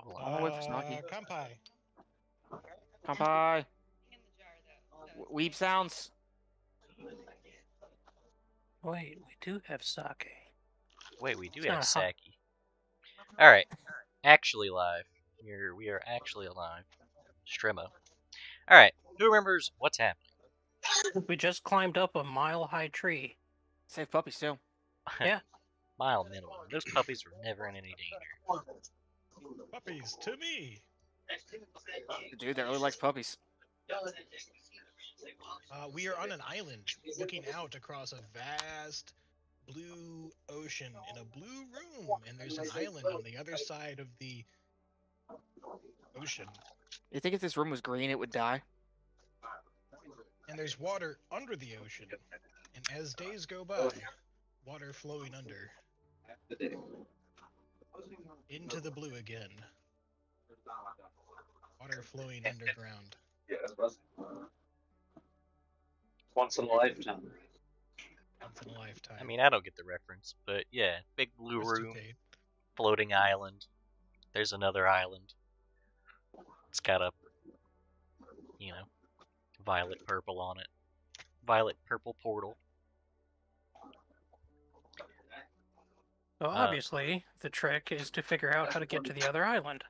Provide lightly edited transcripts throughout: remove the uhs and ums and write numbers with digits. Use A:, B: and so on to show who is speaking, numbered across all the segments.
A: Oh, I'm gonna wait for Snarky.
B: Kampai.
A: Kampai. Weep sounds.
C: Wait, we do have sake.
A: Wait, we do
C: It's
A: have
C: not hot.
A: sake. Alright. Actually live. We are actually alive. Stremo. Alright. Who remembers what's happening?
C: We just climbed up a mile-high tree.
A: Save puppies too.
C: Yeah.
A: Mile minimum. Those puppies were never in any danger.
B: Puppies to me.
A: Dude that really likes puppies.
B: We are on an island looking out across a vast blue ocean in a blue room, and there's an island on the other side of the ocean.
A: You think if this room was green, it would die?
B: And there's water under the ocean. And as days go by, water flowing under. Into the blue again. Water flowing underground.
D: Once in a lifetime.
B: Once in a lifetime.
A: I mean, I don't get the reference, but yeah, big blue room, floating island. There's another island. It's got a, violet purple on it. Violet purple portal.
C: So obviously, the trick is to figure out how to get to the other island.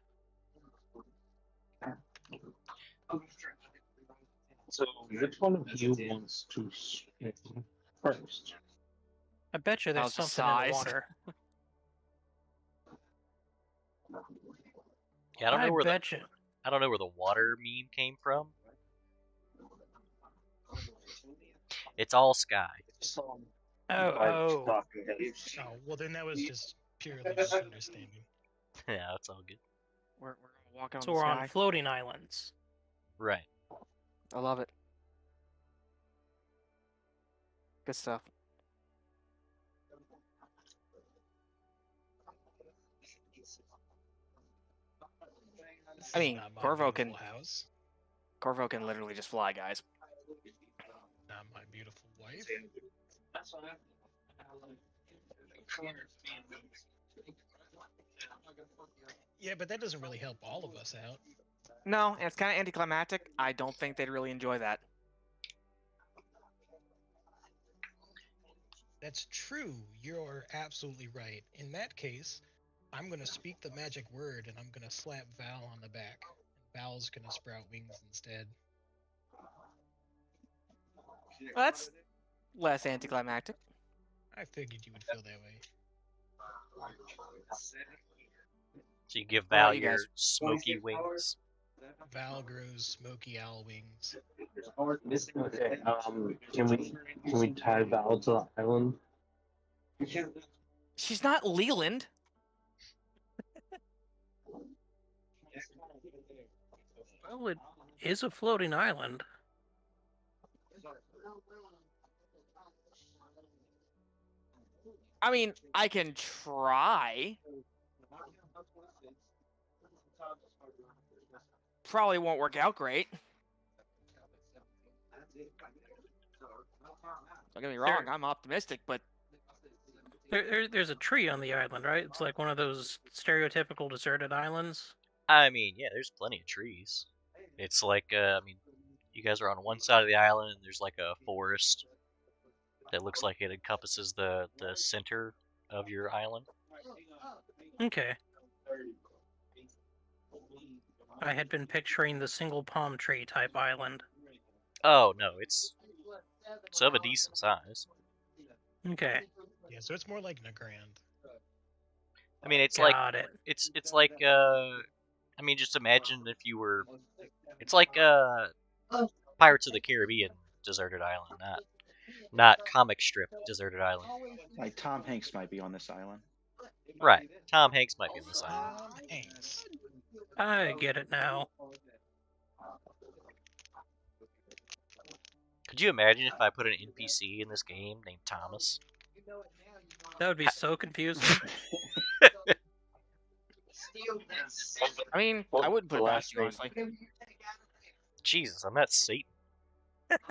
D: So, which one of you wants to swim first?
C: I bet you there's
A: How's the
C: something in the
A: size?
C: water.
A: Yeah, I don't know where
C: bet you.
A: I don't know where the water meme came from. It's all sky.
C: Oh.
B: Oh, well then that was just purely misunderstanding.
A: Yeah, it's all good. We're gonna walk on
C: So
A: the
C: we're
A: sky.
C: on floating islands.
A: Right. I love it. Good stuff. I mean, Corvo can literally just fly, guys.
B: Not my beautiful wife. Yeah, but that doesn't really help all of us out.
A: No, and it's kind of anticlimactic. I don't think they'd really enjoy that.
B: That's true. You're absolutely right. In that case, I'm going to speak the magic word and I'm going to slap Val on the back. Val's going to sprout wings instead.
A: Well, that's less anticlimactic.
B: I figured you would feel that way.
A: So you give Val your smoky wings.
B: Val grows smoky owl wings.
D: Okay, can we tie Val to the island?
A: She's not Leland.
C: Well, it is a floating island.
A: I mean, I can try. Probably won't work out great. Don't get me wrong, I'm optimistic, but
C: There's a tree on the island, right? It's like one of those stereotypical deserted islands.
A: I mean, yeah, there's plenty of trees. It's like, you guys are on one side of the island, and there's like a forest that looks like it encompasses the center of your island.
C: Okay. I had been picturing the single palm tree type island.
A: Oh no, it's of a decent size.
C: Okay.
B: Yeah, so it's more like Nagrand.
A: I mean, it's
C: Got it.
A: it's like I mean, just imagine if you were. It's like Pirates of the Caribbean deserted island, not comic strip deserted island.
E: Like Tom Hanks might be on this island.
A: Right, Tom Hanks might be on this island.
B: Tom Hanks.
C: I get it now.
A: Could you imagine if I put an NPC in this game named Thomas?
C: That would be so confusing.
A: I mean, I wouldn't put it past you, honestly. Jesus, I'm not Satan.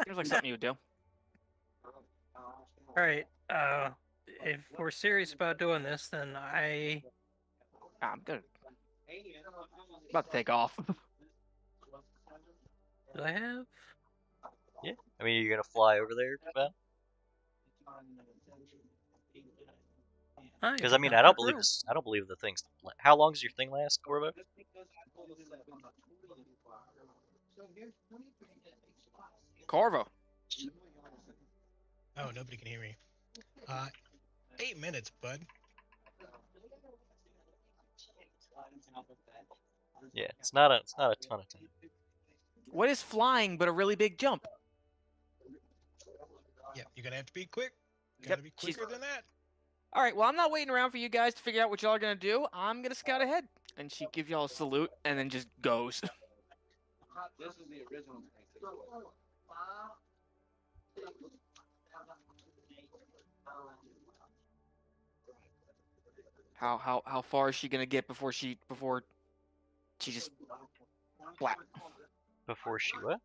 A: Seems like something you would do.
C: Alright, if we're serious about doing this, then
A: I'm good.
F: About to take off.
C: Do I have?
A: Yeah. I mean, you're gonna fly over there, Val? Because I mean, I don't believe this. I don't believe the thing's. How long does your thing last, Corvo?
F: Corvo.
B: Oh, nobody can hear me. 8 minutes, bud.
A: Yeah, it's not a ton of time.
F: What is flying but a really big jump?
B: Yep, you're gonna have to be quick.
F: Yep,
B: Gotta be
F: she's-
B: quicker than that.
F: All right, well, I'm not waiting around for you guys to figure out what y'all are gonna do. I'm gonna scout ahead, and she gives y'all a salute and then just goes. How far is she gonna get before she just flat?
A: Before she what?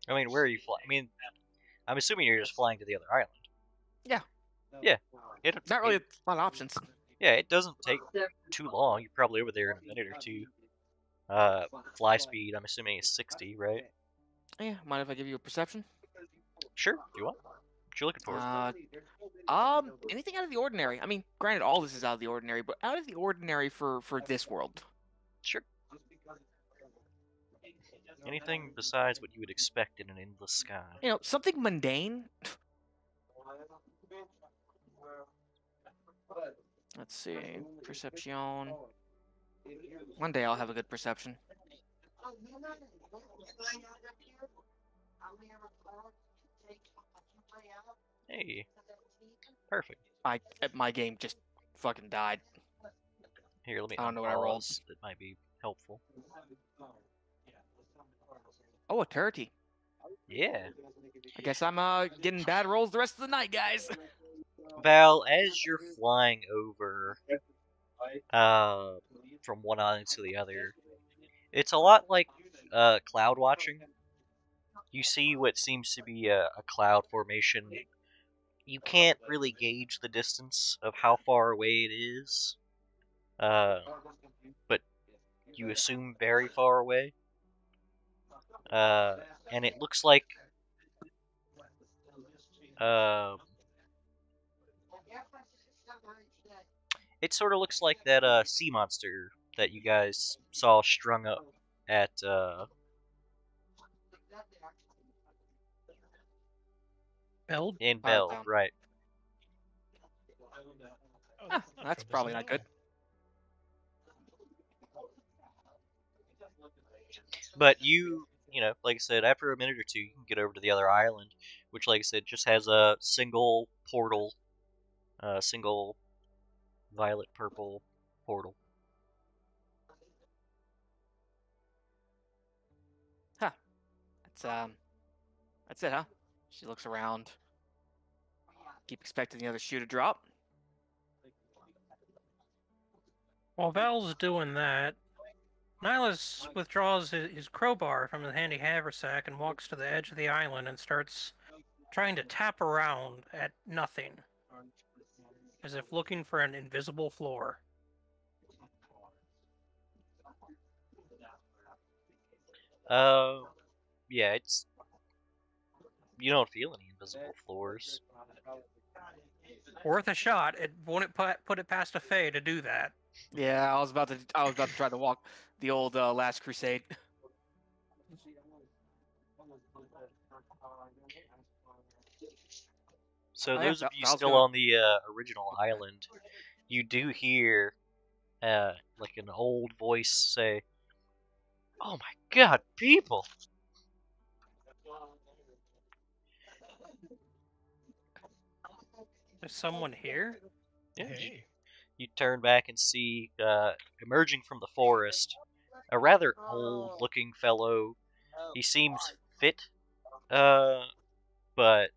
A: I mean, where are you flying? I mean, I'm assuming you're just flying to the other island.
F: Yeah.
A: Yeah.
F: Not really a lot of options.
A: Yeah, it doesn't take too long. You're probably over there in a minute or two. Fly speed, I'm assuming is 60, right?
F: Yeah, mind if I give you a perception?
A: Sure, if you want. What you looking for?
F: Anything out of the ordinary. I mean, granted, all this is out of the ordinary, but out of the ordinary for this world.
A: Sure. Anything besides what you would expect in an endless sky.
F: You know, something mundane. Let's see. Perception. One day I'll have a good perception.
A: Hey. Perfect.
F: My game just fucking died.
A: Here, let me
F: I don't know what I rolled.
A: unpause. That might be helpful.
F: Oh, a turkey.
A: Yeah.
F: I guess I'm getting bad rolls the rest of the night, guys.
A: Val, as you're flying over from one island to the other, it's a lot like cloud watching. You see what seems to be a cloud formation. You can't really gauge the distance of how far away it is, but you assume very far away. And it looks like it sort of looks like that sea monster that you guys saw strung up at
C: Belled?
A: in Bell,
F: Town.
A: right?
B: Oh,
F: Huh,
B: not
F: that's
B: troublesome
F: probably
B: at
F: not good.
A: But you know, like I said, after a minute or two, you can get over to the other island, which, like I said, just has a single portal, single violet purple portal.
F: That's it, huh? She looks around. Keep expecting the other shoe to drop.
C: While Val's doing that, Nihilus withdraws his crowbar from the handy haversack and walks to the edge of the island and starts trying to tap around at nothing, as if looking for an invisible floor.
A: Yeah, it's you don't feel any invisible floors.
C: Worth a shot. It wouldn't put it past a Fae to do that.
F: Yeah, I was about to try to walk the old Last Crusade.
A: So
F: Oh, yeah,
A: those of you
F: Val's
A: still
F: gonna-
A: on the original island, you do hear like an old voice say, "Oh my God, people!"
C: There's someone here?
A: Yeah,
B: Hey.
A: you turn back and see emerging from the forest a rather old-looking fellow. He seems fit, but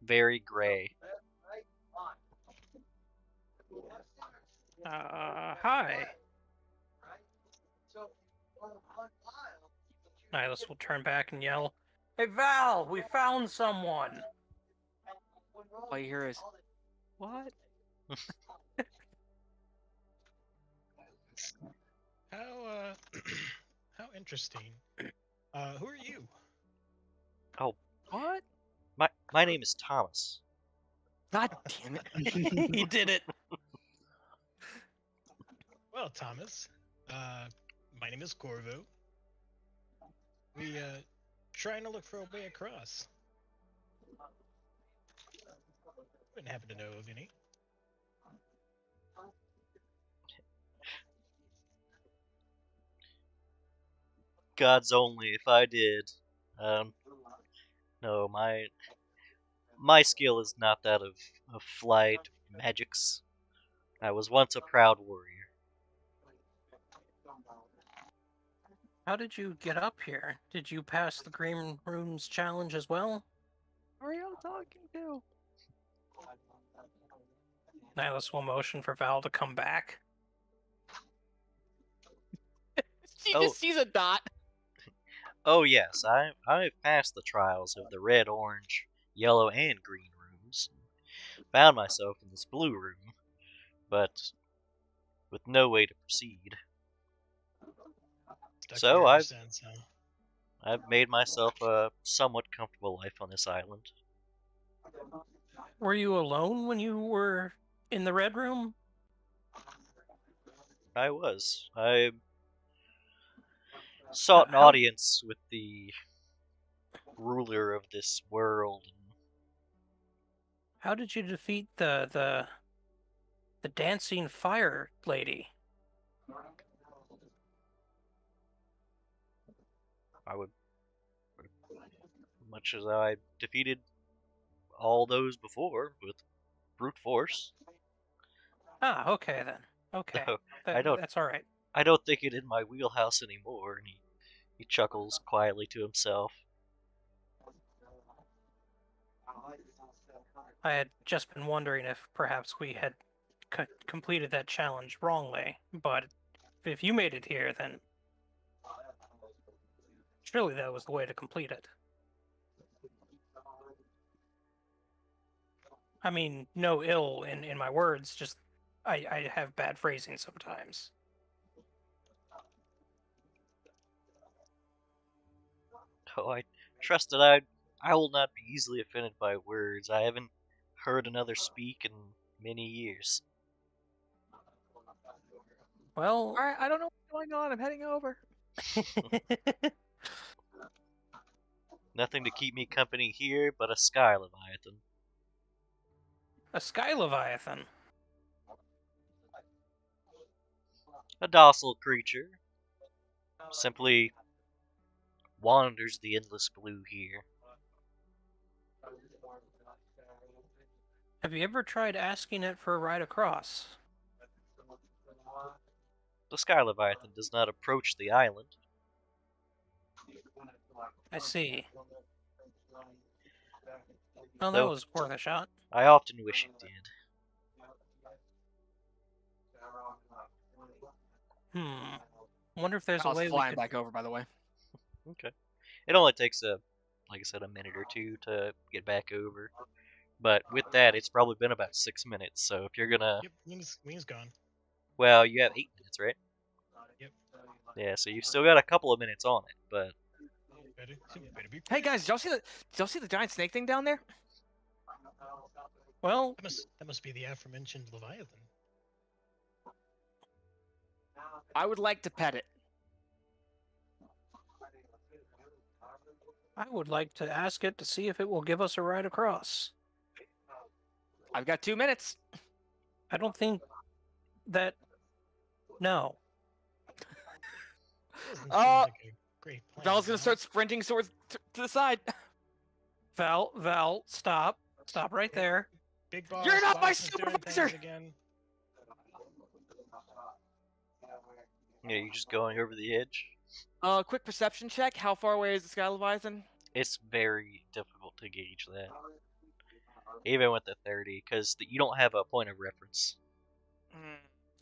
A: very gray.
C: Hi. Nihilus will turn back and yell, "Hey Val, we found someone!"
F: All you hear is,
C: What?
B: How how interesting. Who are you?
A: Oh,
F: What?
A: my name is Thomas.
F: God damn it.
C: He did it.
B: Well, Thomas, my name is Corvo. We trying to look for a way across. Wouldn't happen to know of any.
A: God's only if I did. No, my skill is not that of flight, magics. I was once a proud warrior.
C: How did you get up here? Did you pass the Green Rooms challenge as well?
F: Who are y'all talking to?
C: Nihilus will motion for Val to come back.
F: She
A: Oh.
F: just sees a dot.
A: Oh yes, I've passed the trials of the red, orange, yellow, and green rooms. Found myself in this blue room, but with no way to proceed.
B: Stuck
A: So
B: here ever
A: I've
B: since, huh?
A: I've made myself a somewhat comfortable life on this island.
C: Were you alone when you were in the Red Room?
A: I was. I sought an
C: How-
A: audience with the ruler of this world.
C: How did you defeat the dancing fire lady?
A: I would, much as I defeated all those before with brute force.
C: Ah, okay then. Okay,
A: No,
C: that's all right.
A: I don't think it in my wheelhouse anymore. And he chuckles quietly to himself.
C: I had just been wondering if perhaps we had completed that challenge wrongly, but if you made it here, then surely that was the way to complete it. I mean, no ill in my words, just I have bad phrasing sometimes.
A: Oh, I trust that I will not be easily offended by words. I haven't heard another speak in many years.
C: Well,
F: Alright, I don't know what's going on. I'm heading over.
A: Nothing to keep me company here but a sky leviathan.
C: a sky leviathan.
A: A docile creature. Simply wanders the endless blue here.
C: Have you ever tried asking it for a ride across?
A: The sky leviathan does not approach the island.
C: I see. Well, that
A: Though
C: was worth a shot.
A: I often wish it did.
C: Wonder if there's
F: I
C: a
F: was
C: way we
F: flying
C: could.
F: back over, by the way.
A: Okay. It only takes like I said, a minute or two to get back over. But with that, it's probably been about 6 minutes. So if you're gonna,
B: Yep, wing's gone.
A: well, you have 8 minutes, right?
B: Yep.
A: Yeah. So you've still got a couple of minutes on it, but
B: Better be.
F: Hey guys, did y'all see the giant snake thing down there?
C: Well,
B: That must be the aforementioned Leviathan.
F: I would like to pet it.
C: I would like to ask it to see if it will give us a ride across.
F: I've got 2 minutes.
C: I don't think that. No.
B: Doesn't seem
F: Uh,
B: like a great plan.
F: Val's gonna
B: huh?
F: start sprinting towards to the side.
C: Val, stop. Stop right there.
B: Big boss.
F: You're not my
B: boss is doing
F: supervisor!
B: things again.
A: yeah, you're just going over the edge.
F: Quick perception check. How far away is the Sky Leviathan?
A: It's very difficult to gauge that, even with the 30, because you don't have a point of reference.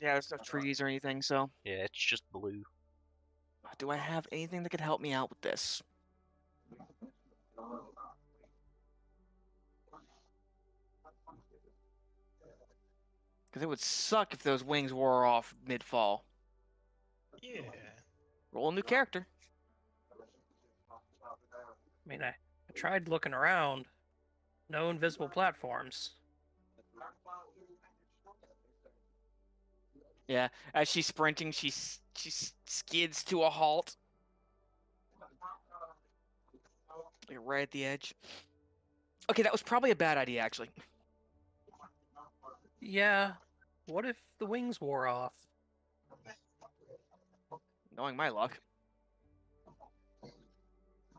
F: Yeah, there's no trees or anything, so.
A: Yeah, it's just blue.
F: Do I have anything that could help me out with this? Because it would suck if those wings wore off mid-fall.
B: Yeah.
F: Roll a new character.
C: I mean, I tried looking around. No invisible platforms.
F: Yeah. As she's sprinting, she skids to a halt. You're right at the edge. Okay, that was probably a bad idea, actually.
C: Yeah. What if the wings wore off?
F: Knowing my luck.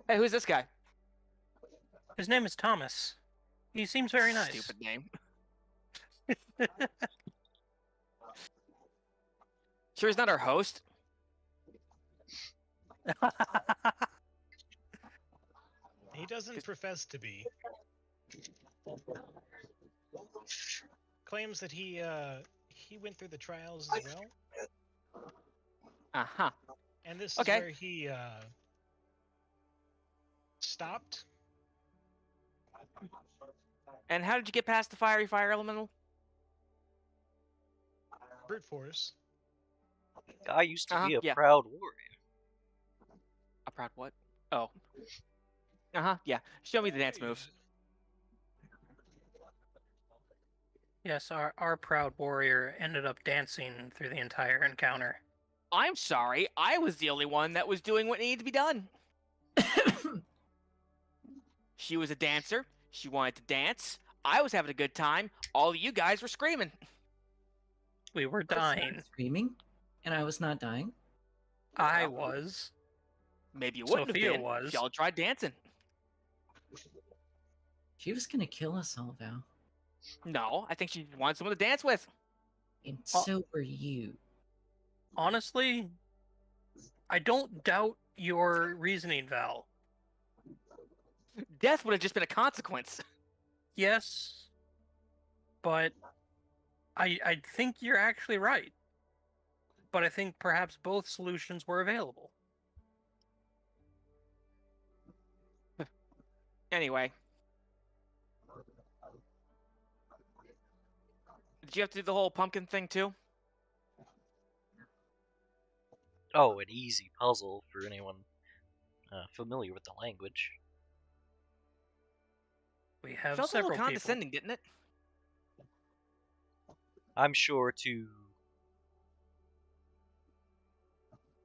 F: Hey, who's this guy?
C: His name is Thomas. He seems very nice.
F: Stupid name. Sure he's not our host?
B: He doesn't profess to be. Claims that he went through the trials as well.
F: Uh-huh.
B: And this
F: Okay.
B: is where he stopped.
F: And how did you get past the fiery fire elemental?
B: Brute force.
A: I used to be a
F: yeah.
A: proud warrior.
F: A proud what? Oh. Uh-huh, yeah. Show me the dance moves.
C: Yes, our proud warrior ended up dancing through the entire encounter.
F: I'm sorry, I was the only one that was doing what needed to be done. She was a dancer. She wanted to dance. I was having a good time. All of you guys were screaming.
C: We were dying.
G: Screaming, and I was not dying.
C: I was.
F: Maybe you wouldn't
C: Sophia
F: have been
C: was.
F: if y'all tried dancing.
G: She was gonna kill us all, Val.
F: No, I think she wanted someone to dance with.
G: And so were you.
C: Honestly, I don't doubt your reasoning, Val.
F: Death would have just been a consequence.
C: Yes, but I think you're actually right. But I think perhaps both solutions were available.
F: Anyway. Did you have to do the whole pumpkin thing too?
A: Oh, an easy puzzle for anyone familiar with the language.
C: We have
F: Felt a
C: several
F: little
C: people.
F: condescending, didn't it?
A: I'm sure to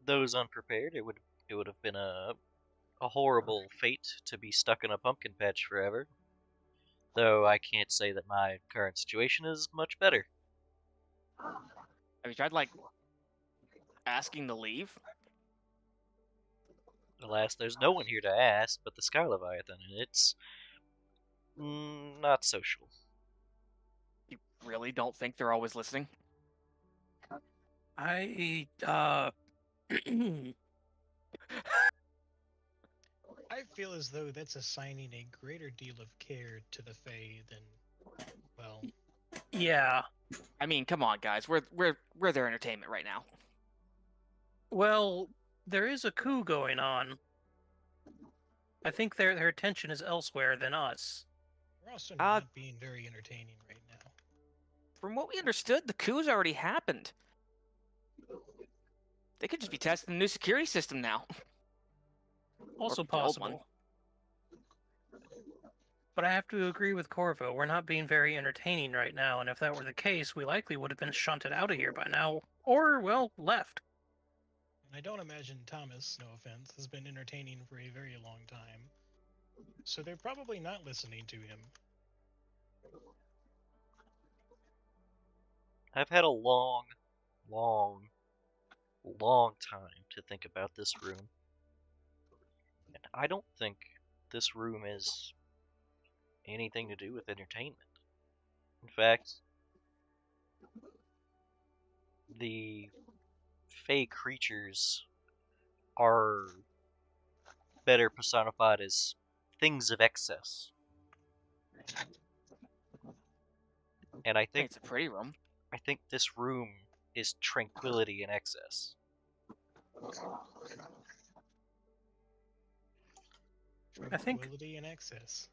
A: those unprepared, it would have been a horrible fate to be stuck in a pumpkin patch forever. Though I can't say that my current situation is much better.
F: Have you tried, like, asking to leave?
A: Alas, there's no one here to ask but the Sky Leviathan, and it's not social.
F: You really don't think they're always listening?
C: I
B: I feel as though that's assigning a greater deal of care to the Fae than, well,
C: yeah.
F: I mean, come on, guys. We're their entertainment right now.
C: Well, there is a coup going on. I think their attention is elsewhere than us.
B: we're also not being very entertaining right now.
F: From what we understood, the coup's already happened. They could just be testing the new security system now.
C: Also
F: Or the old one.
C: possible. But I have to agree with Corvo. We're not being very entertaining right now, and if that were the case, we likely would have been shunted out of here by now. Or, well, left.
B: And I don't imagine Thomas, no offense, has been entertaining for a very long time. So they're probably not listening to him.
A: I've had a long time to think about this room. And I don't think this room is anything to do with entertainment. In fact, the Fey creatures are better personified as things of excess. And I think
F: It's a pretty room.
A: I think this room is tranquility in excess.
C: I think-
B: Tranquility and excess.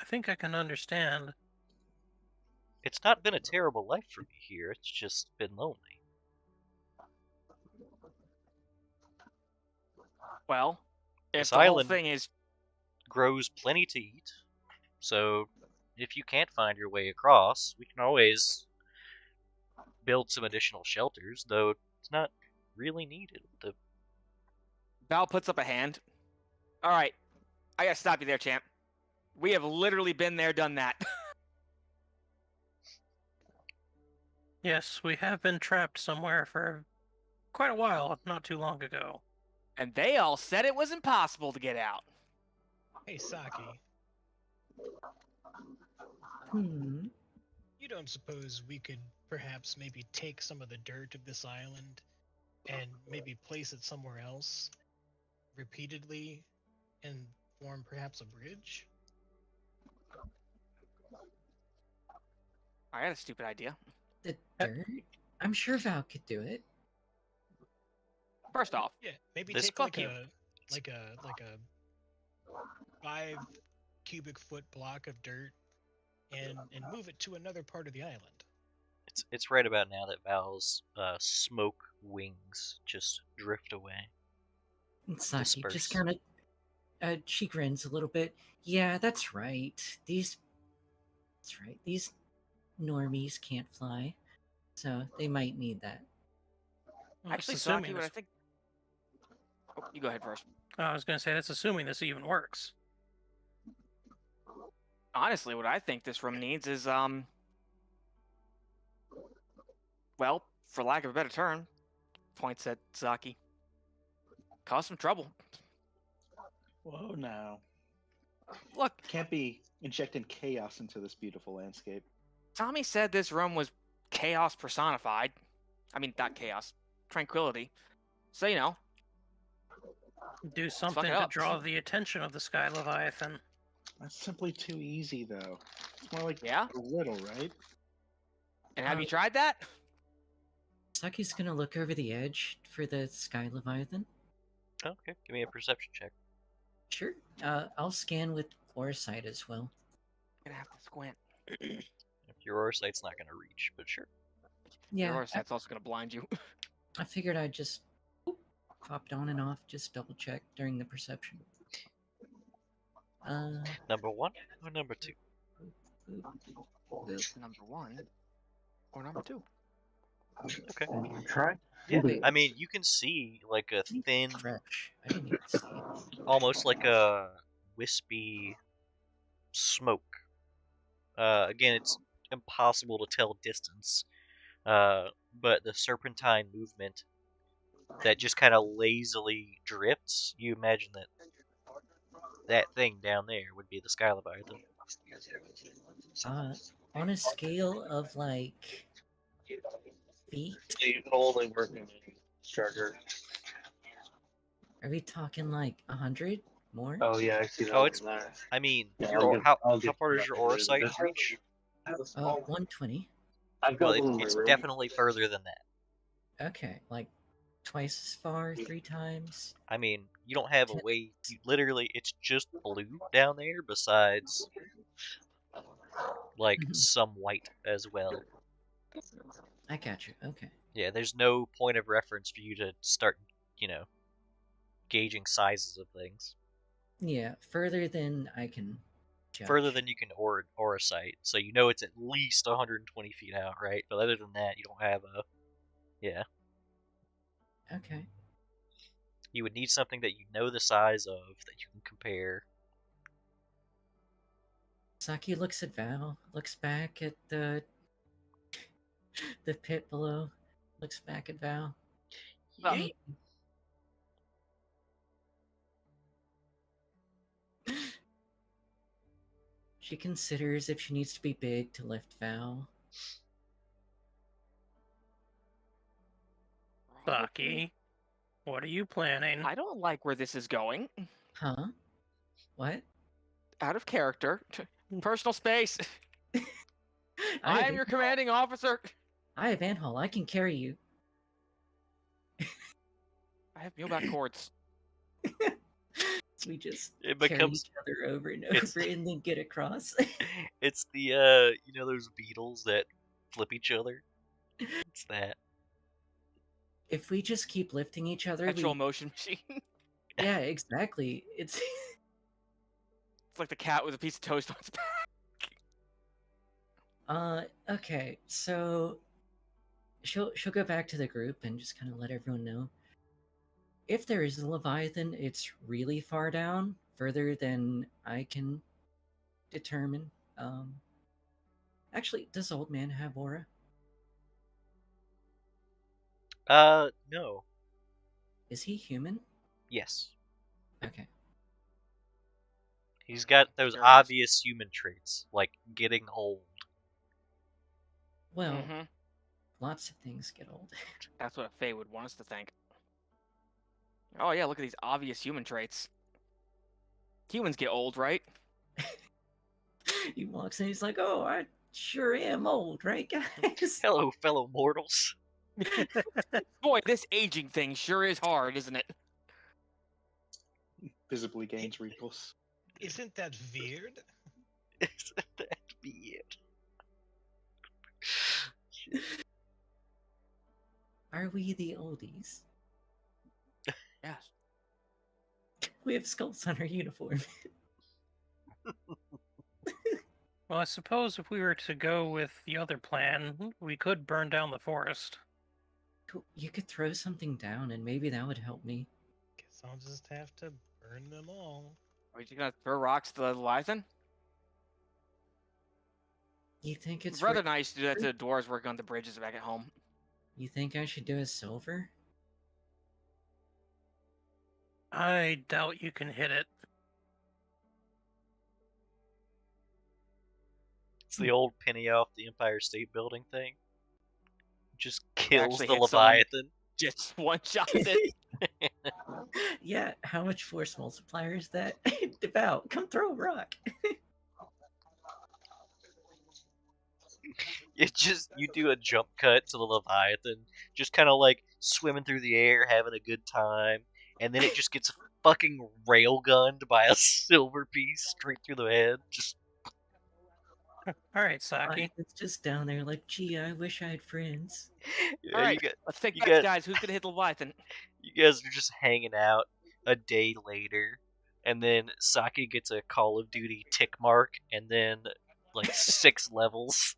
C: I think I can understand.
A: It's not been a terrible life for me here, it's just been lonely.
F: Well, if
A: This
F: the whole
A: island
F: thing is
A: grows plenty to eat, so if you can't find your way across, we can always build some additional shelters, though it's not really needed.
F: Val puts up a hand. All right, I gotta stop you there, champ. We have literally been there, done that.
C: Yes, we have been trapped somewhere for quite a while, not too long ago.
F: And they all said it was impossible to get out.
B: Hey, Saki,
G: Hmm.
B: you don't suppose we could perhaps maybe take some of the dirt of this island and maybe place it somewhere else repeatedly and form perhaps a bridge?
F: I got a stupid idea.
G: The dirt? I'm sure Val could do it.
F: First off,
B: Yeah, maybe
A: This
B: take
F: fuck you.
B: like a 5 cubic foot block of dirt and move it to another part of the island.
A: It's right about now that Val's smoke wings just drift away.
G: And Saki just
A: Disperse.
G: kind of, she grins a little bit. Yeah, that's right. These normies can't fly, so they might need that.
F: actually,
C: That's
F: Saki,
C: assuming
F: what I
C: this,
F: think. Oh, you go ahead first.
C: I was going to say that's assuming this even works.
F: Honestly, what I think this room needs is well, for lack of a better term, points at Saki. Cause some trouble.
E: Whoa, now.
F: Look,
E: Can't be injecting chaos into this beautiful landscape.
F: Tommy said this room was chaos personified. I mean, not chaos, tranquility. So, you know,
C: Do
F: fuck
C: something
F: it
C: to
F: up.
C: draw the attention of the Sky Leviathan.
E: That's simply too easy, though. It's more like
F: Yeah?
E: a little, right?
F: And have you tried that?
G: Saki's gonna look over the edge for the Sky Leviathan.
A: Okay, give me a perception check.
G: Sure. I'll scan with Foresight as well.
F: Gonna have to squint.
A: If your aura sight's not going to reach, but sure.
G: Yeah,
F: Yours, that's also gonna blind you.
G: I figured I'd just pop it on and off, just double check during the perception.
A: Number 1 or number 2?
F: Number 1 or number 2?
A: Okay.
D: Try.
A: Yeah,
G: Wait.
A: I mean, you can see like a thin,
G: Fresh. I didn't even see it.
A: almost like a wispy smoke. Again, it's impossible to tell distance, but the serpentine movement that just kind of lazily drifts, you imagine that thing down there would be the Sky Leviathan.
G: On a scale of like feet,
D: You can only work in starter.
G: are we talking like 100 more?
D: Oh yeah, I see that.
A: Oh,
D: one
A: it's-
D: there.
A: I mean,
D: Yeah,
A: your,
D: I'll
A: how
D: get
A: far
D: to
A: does
D: that
A: your aura
D: later.
A: sight
D: This-
A: reach?
G: 120.
D: I've got
A: Well,
D: one in my
A: it's
D: room.
A: definitely further than that.
G: Okay, like twice as far, 3 times.
A: I mean, you don't have a way. Literally, it's just blue down there. Besides, like
G: Mhm.
A: some white as well.
G: I got you. Okay.
A: Yeah, there's no point of reference for you to start, gauging sizes of things.
G: Yeah, further than I can judge.
A: Further than you can aura sight, so you know it's at least 120 feet out, right? But other than that, you don't have a. Yeah,
G: Okay.
A: you would need something that you know the size of that you can compare.
G: Saki looks at Val, looks back at the pit below, looks back at Val.
F: Well,
G: She considers if she needs to be big to lift Val.
C: Saki, what are you planning?
F: I don't like where this is going.
G: Huh? What?
F: Out of character. Personal space. I
G: have
F: am your
G: Anhol.
F: commanding officer.
G: I have Anhol. I can carry you.
F: I have Muleback cords.
G: So we just
A: It
G: carry
A: becomes
G: each other over and
A: it's-
G: over and then get across.
A: it's the those beetles that flip each other. It's that.
G: If we just keep lifting each other,
F: Petrol motion machine.
G: Yeah, exactly. It's
F: It's like the cat with a piece of toast on its back.
G: okay. So she'll go back to the group and just kind of let everyone know if there is a Leviathan, it's really far down, further than I can determine. Actually, does Old Man have aura?
A: No.
G: Is he human?
A: Yes.
G: Okay.
A: He's got those
F: Sure is.
A: obvious human traits, like getting old.
G: Well,
F: Mm-hmm.
G: lots of things get old.
F: That's what a Fae would want us to think. Oh yeah, look at these obvious human traits. Humans get old, right?
G: He walks in, he's like, "Oh, I sure am old, right, guys?"
A: Hello, fellow mortals.
F: Boy, this aging thing sure is hard, isn't it?
E: Visibly gains wrinkles.
B: Isn't that weird?
A: Isn't that weird?
G: Are we the oldies?
F: Yes.
G: We have skulls on our uniform.
C: Well, I suppose if we were to go with the other plan, we could burn down the forest.
G: You could throw something down, and maybe that would help me.
B: Guess I'll just have to burn them all.
F: Are you gonna throw rocks to the Leviathan?
G: You think it's
F: Brother and I used to do that to the doors working on the bridges back at home.
G: You think I should do a silver?
C: I doubt you can hit it.
A: It's the old penny off the Empire State Building thing. Just kills
F: Actually
A: the
F: hit someone.
A: Leviathan.
F: Just one shot it.
G: Yeah, how much force multiplier is that? Devout, come throw a rock.
A: You do a jump cut to the Leviathan, just kind of like swimming through the air, having a good time, and then it just gets fucking railgunned by a silver piece straight through the head. Just
C: All right, Saki.
G: It's just down there like, gee, I wish I had friends.
A: yeah,
F: All right, let's take
A: you
F: bets,
A: got-
F: guys. Who's gonna hit the Leviathan?
A: you guys are just hanging out a day later, and then Saki gets a Call of Duty tick mark, and then like 6 levels.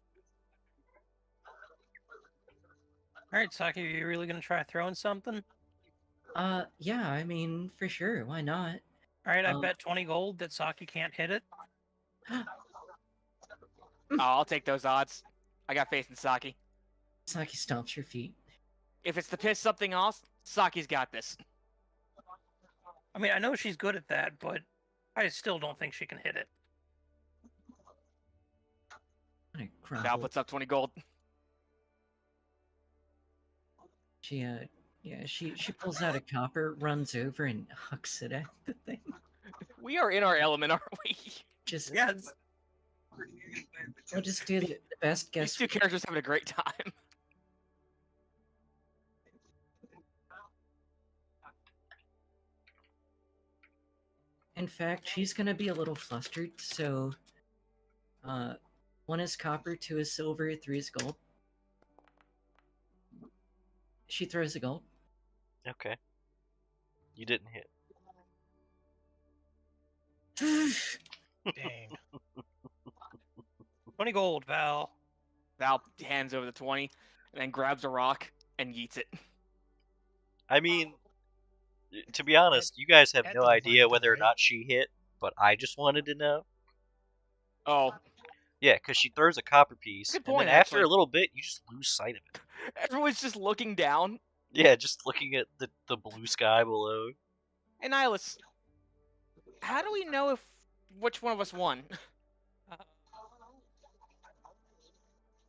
C: All right, Saki, are you really gonna try throwing something?
G: Yeah, I mean, for sure, why not?
C: All right, I bet 20 gold that Saki can't hit it.
F: Oh, I'll take those odds. I got faith in Saki.
G: Saki stomps your feet.
F: If it's to piss something off, Saki's got this.
C: I mean, I know she's good at that, but I still don't think she can hit it.
G: I
F: Val
G: crumble.
F: puts up 20 gold.
G: She she pulls out a copper, runs over, and hucks it at the thing.
F: We are in our element, aren't we?
G: Just
C: Yes.
G: we'll just do the best
F: These
G: guess.
F: two characters having a great time.
G: In fact, she's gonna be a little flustered, so 1 is copper, 2 is silver, 3 is gold. She throws a gold.
A: Okay. You didn't hit.
B: Dang.
C: 20 gold, Val.
F: Val hands over the 20 and then grabs a rock and yeets it.
A: I mean, to be honest, you guys have
B: At
A: no
B: the
A: idea
B: Leviathan,
A: whether or
B: right?
A: not she hit, but I just wanted to know.
F: Oh,
A: Yeah, because she throws a copper piece,
F: Good
A: and
F: point,
A: then after
F: actually.
A: a little bit, you just lose sight of it.
F: everyone's just looking down.
A: Yeah, just looking at the blue sky below.
F: Hey, Nihilus, how do we know which one of us won?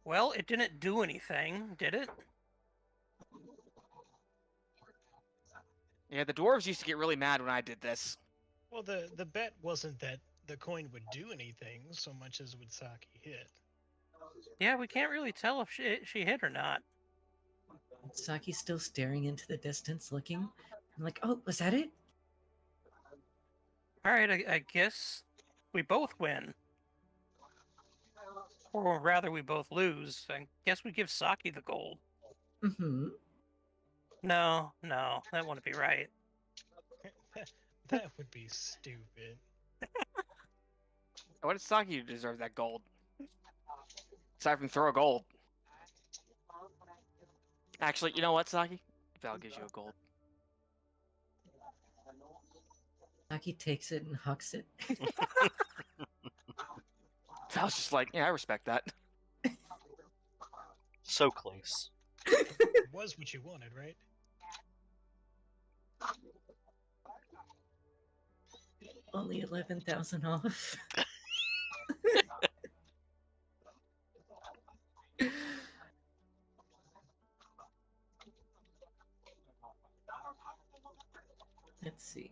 C: Well, it didn't do anything, did it?
F: Yeah, the dwarves used to get really mad when I did this.
B: Well, the bet wasn't that the coin would do anything so much as would Saki hit.
C: Yeah, we can't really tell if she hit or not.
G: Saki's still staring into the distance, looking. I'm like, oh, was that it?
C: All right, I guess we both win. Or rather, we both lose. I guess we give Saki the gold.
G: Mm-hmm.
C: No, that wouldn't be right.
B: That would be stupid.
F: What did Saki deserve that gold? Aside from throw a gold. Actually, you know what, Saki? Val gives you a gold.
G: Saki takes it and hucks it.
F: Val's just like, yeah, I respect that.
A: So close.
B: It was what you wanted, right?
G: Only 11,000 off. Let's see.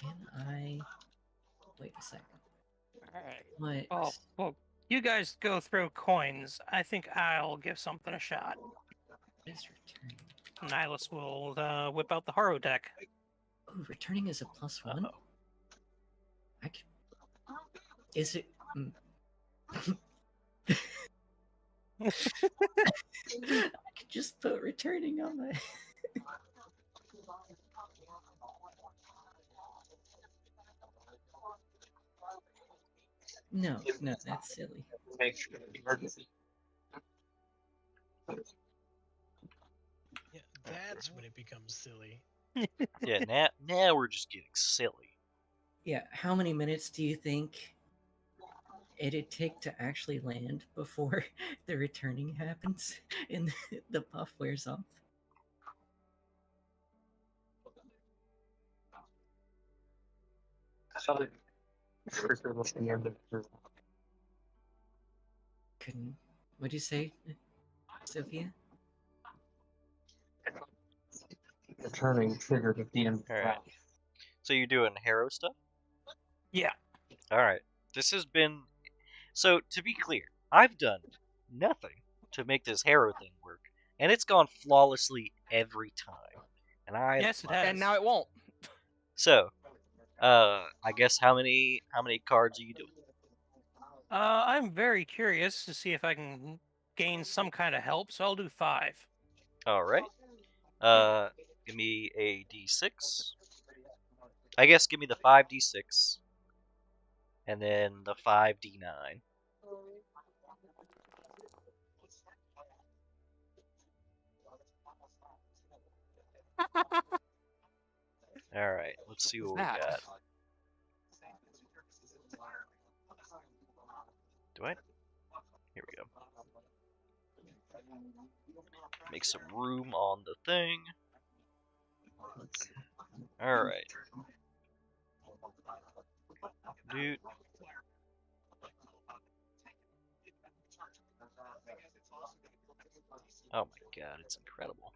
G: Can I... Wait a second.
C: Alright.
G: What?
C: Oh, well, you guys go throw coins. I think I'll give something a shot.
G: Is returning?
C: Nihilus will whip out the Haro deck.
G: Oh, returning is a +1?
A: Uh-oh.
G: I can... Is it... I could just put returning on my... No, that's silly.
D: Make sure emergency.
B: Yeah, that's when it becomes silly.
A: Yeah, now we're just getting silly.
G: Yeah, how many minutes do you think it'd take to actually land before the returning happens and the buff wears off?
D: So, listening in the
G: Couldn't... What'd you say, Sophia?
D: returning triggered at the end of the
A: Alright.
D: round.
A: So you're doing Haro stuff?
C: Yeah.
A: Alright. This has been... So, to be clear, I've done nothing to make this Haro thing work, and it's gone flawlessly every time. And
C: Yes, it
A: love
C: has.
F: And now it won't.
A: So, I guess how many cards are you doing?
C: I'm very curious to see if I can gain some kind of help, so I'll do 5.
A: Alright. Give me a d6. I guess give me the 5d6. And then the 5d9. Alright, let's see what we
F: That.
A: got. Do I? Here we go. Make some room on the thing. Alright. Dude. Oh my god, it's incredible.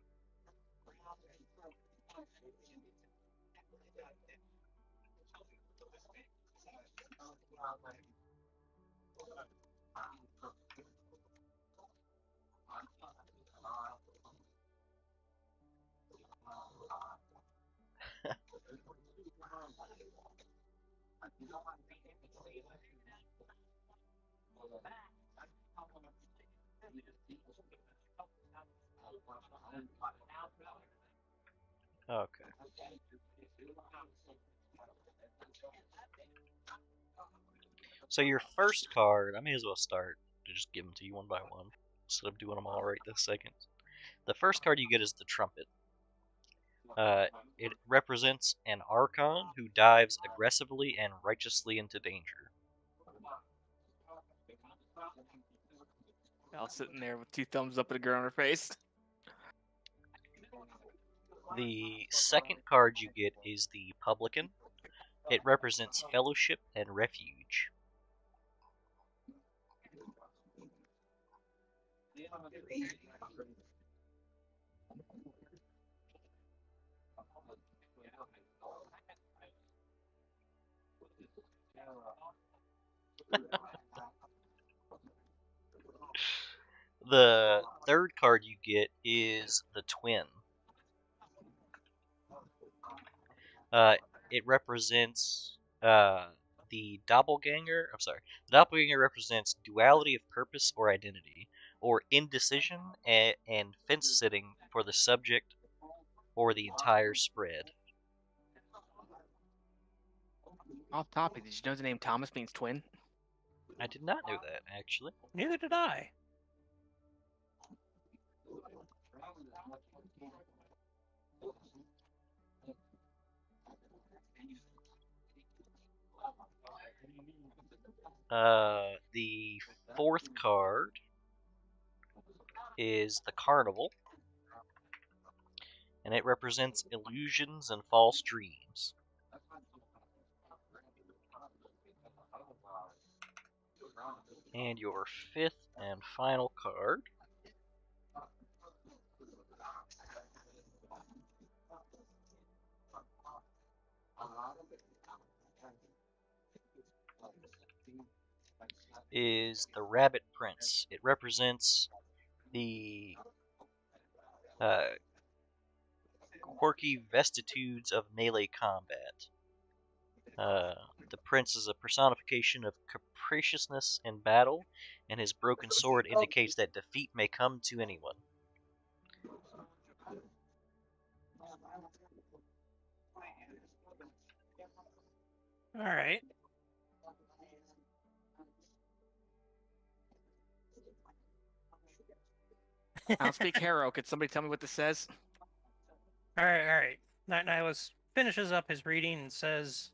A: Okay. So your first card, I may as well start to just give them to you one by one instead of doing them all right this second. The first card you get is the Trumpet. It represents an Archon who dives aggressively and righteously into danger.
F: Val's sitting there with 2 thumbs up and a grin on her face.
A: The second card you get is the Publican. It represents fellowship and refuge. The third card you get is the Twin. It represents the Doppelganger. I'm sorry. The Doppelganger represents duality of purpose or identity, or indecision and fence sitting for the subject or the entire spread.
F: Off topic, did you know the name Thomas means twin?
A: I did not know that, actually.
C: Neither did I.
A: The fourth card is the Carnival, and it represents illusions and false dreams. And your fifth and final card is the Rabbit Prince. It represents the quirky vicissitudes of melee combat. The prince is a personification of capriciousness in battle, and his broken sword indicates that defeat may come to anyone.
C: All right.
F: I don't speak Harrow. Could somebody tell me what this says?
C: All right. Nihilus finishes up his reading and says,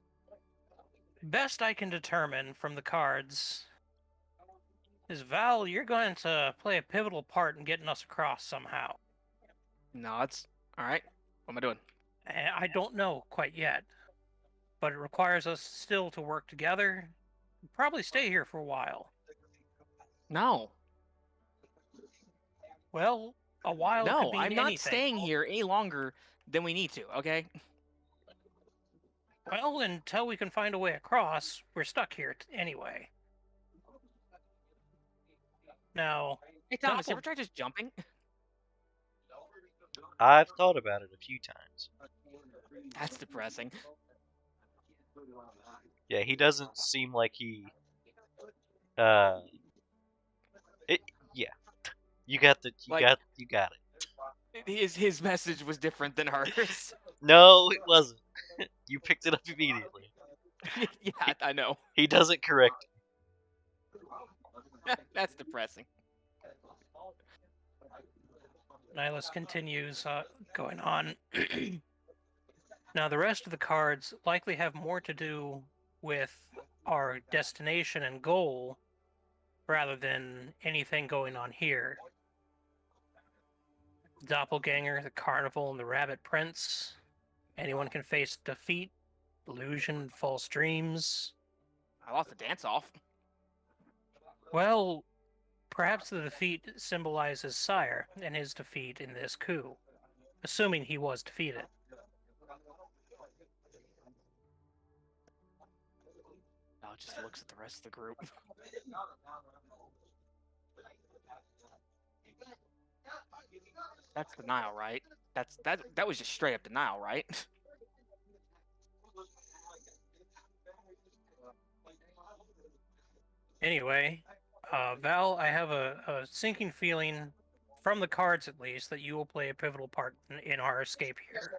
C: "Best I can determine from the cards is, Val, you're going to play a pivotal part in getting us across somehow.
F: Nods. All right. What am I doing?
C: I don't know quite yet, but it requires us still to work together. Probably stay here for a while.
F: No.
C: Well, a while could
F: No,
C: mean
F: I'm not
C: anything.
F: staying here any longer than we need to, okay?
C: Well, until we can find a way across, we're stuck here anyway. Now,
F: Hey, Thomas, you ever tried just jumping?
A: I've thought about it a few times.
F: That's depressing.
A: Yeah, he doesn't seem like he. Yeah, you got it.
F: His message was different than hers.
A: No, it wasn't. You picked it up immediately.
F: Yeah, I know.
A: He doesn't correct
F: That's depressing.
C: Nihilus continues going on. Now, the rest of the cards likely have more to do with our destination and goal rather than anything going on here. Doppelganger, the Carnival, and the Rabbit Prince. Anyone can face defeat, illusion, false dreams.
F: I lost the dance off.
C: Well, perhaps the defeat symbolizes Sire and his defeat in this coup, assuming he was defeated.
F: Now it just looks at the rest of the group. That's denial, right? That was just straight up denial, right?
C: Anyway, Val, I have a sinking feeling, from the cards at least, that you will play a pivotal part in our escape here.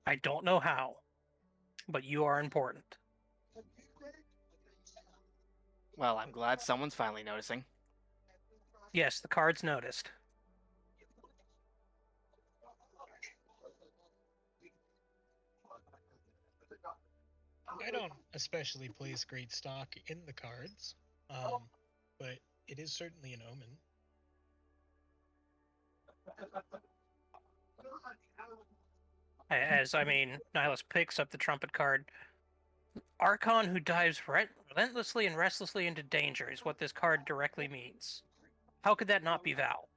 C: I don't know how, but you are important.
F: Well, I'm glad someone's finally noticing.
C: Yes, the cards noticed.
B: I don't especially place great stock in the cards, but it is certainly an omen.
C: Nihilus picks up the trumpet card. Archon who dives relentlessly and restlessly into danger is what this card directly means. How could that not be Val?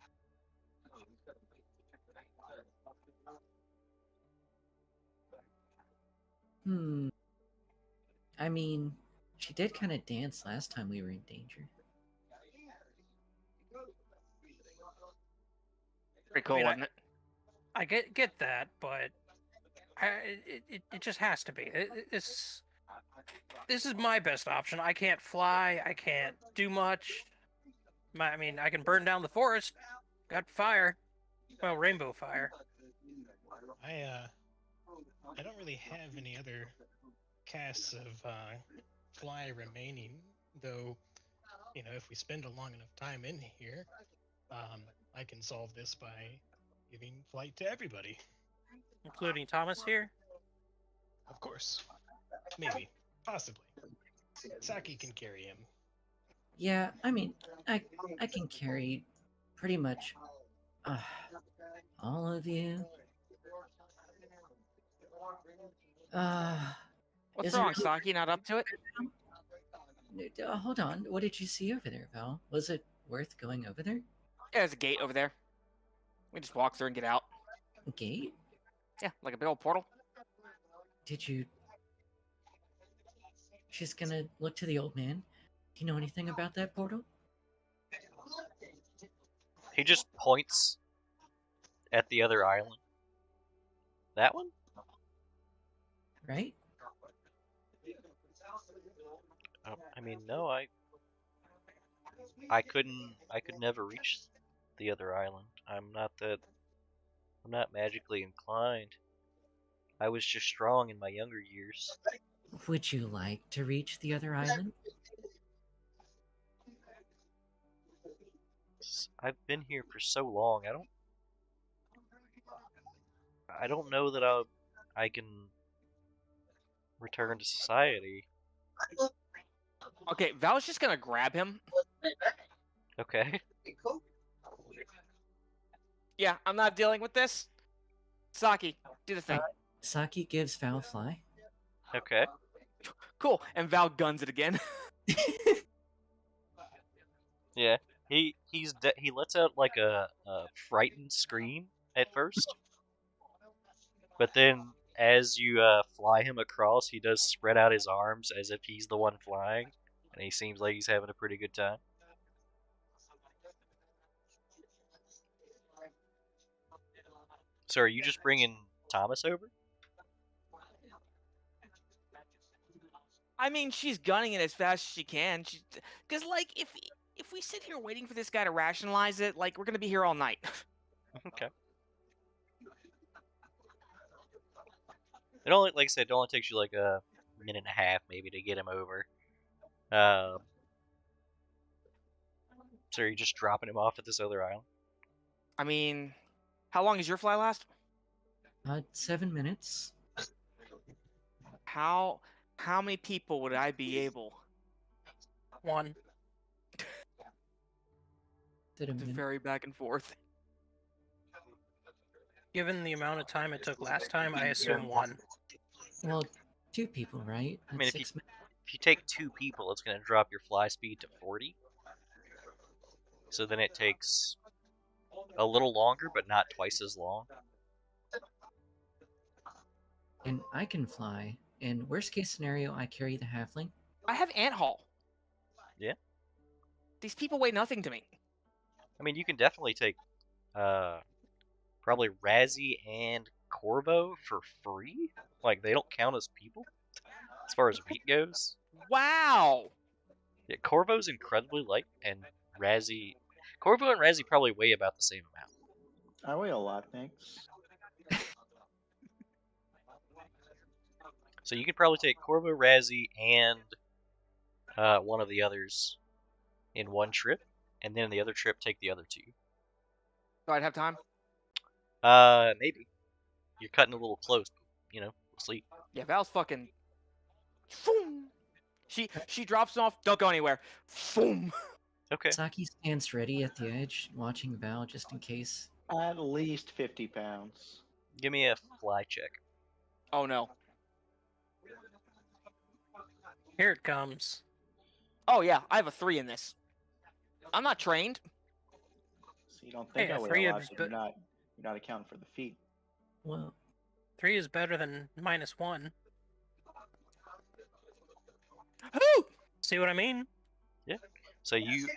G: I mean, she did kind of dance last time we were in danger.
F: Pretty cool, wasn't it?
C: I get that, but it just has to be. This is my best option. I can't fly. I can't do much. I can burn down the forest. Got fire. Well, rainbow fire.
B: I don't really have any other casts of fly remaining, though, if we spend a long enough time in here, I can solve this by giving flight to everybody.
C: Including Thomas here?
B: Of course. Maybe. Possibly. Saki can carry him.
G: Yeah, I mean, I can carry pretty much all of you.
F: What's
G: Is there
F: wrong, Saki? Not up to it?
G: Hold on. What did you see over there, Val? Was it worth going over there?
F: Yeah, there's a gate over there. We just walk through and get out.
G: A gate?
F: Yeah, like a big old portal.
G: Did you? She's gonna look to the old man. Do you know anything about that portal?
A: He just points at the other island. That one?
G: Right?
A: I mean, no, I could never reach the other island. I'm not magically inclined. I was just strong in my younger years.
G: Would you like to reach the other island?
A: I've been here for so long. I don't know that I can return to society.
F: Okay, Val's just gonna grab him.
A: Okay.
F: Yeah, I'm not dealing with this. Saki, do the thing.
G: Saki gives Val a fly.
A: Okay.
F: Cool, and Val guns it again.
A: Yeah. He lets out like a frightened scream at first, but then as you fly him across, he does spread out his arms as if he's the one flying, and he seems like he's having a pretty good time. So are you just bringing Thomas over?
F: I mean, she's gunning it as fast as she can. Because, like, if we sit here waiting for this guy to rationalize it, like, we're gonna be here all night.
A: Okay. It only, like I said, it only takes you like a minute and a half maybe to get him over. So are you just dropping him off at this other island?
F: I mean, how long does your fly last?
G: 7 minutes.
F: How many people would I be able
C: One.
G: Did a
F: to
G: minute.
F: ferry back and forth?
C: Given the amount of time it took last time, I assume one.
G: Well, 2 people, right?
A: I mean,
G: That's
A: if you
G: 6 minutes.
A: if you take 2 people, it's going to drop your fly speed to 40. So then it takes a little longer, but not twice as long.
G: And I can fly. In worst case scenario, I carry the halfling.
F: I have ant haul.
A: Yeah.
F: These people weigh nothing to me.
A: I mean, you can definitely take probably Razzie and Corvo for free. Like, they don't count as people as far as weight goes.
F: Wow.
A: Yeah, Corvo's incredibly light, and Corvo and Razzie probably weigh about the same amount.
E: I weigh a lot, thanks.
A: So you could probably take Corvo, Razzie, and one of the others in one trip, and then the other trip take the other 2.
F: So I'd have time?
A: Maybe. You're cutting a little close, but, we'll see.
F: Yeah, Val's fucking... Foom. She drops him off. Don't go anywhere. Foom.
A: Okay.
G: Saki stands ready at the edge, watching Val just in case.
E: At least 50 pounds.
A: Give me a fly check.
F: Oh, no.
C: Here it comes.
F: Oh, yeah, I have a 3 in this. I'm not trained.
E: So you don't think
C: Hey,
E: I
C: a
E: weigh
C: 3
E: a lot,
C: is
E: but you're not accounting for the feet.
G: Well,
C: 3 is better than -1.
F: Who?
C: See what I mean?
A: Yeah. So you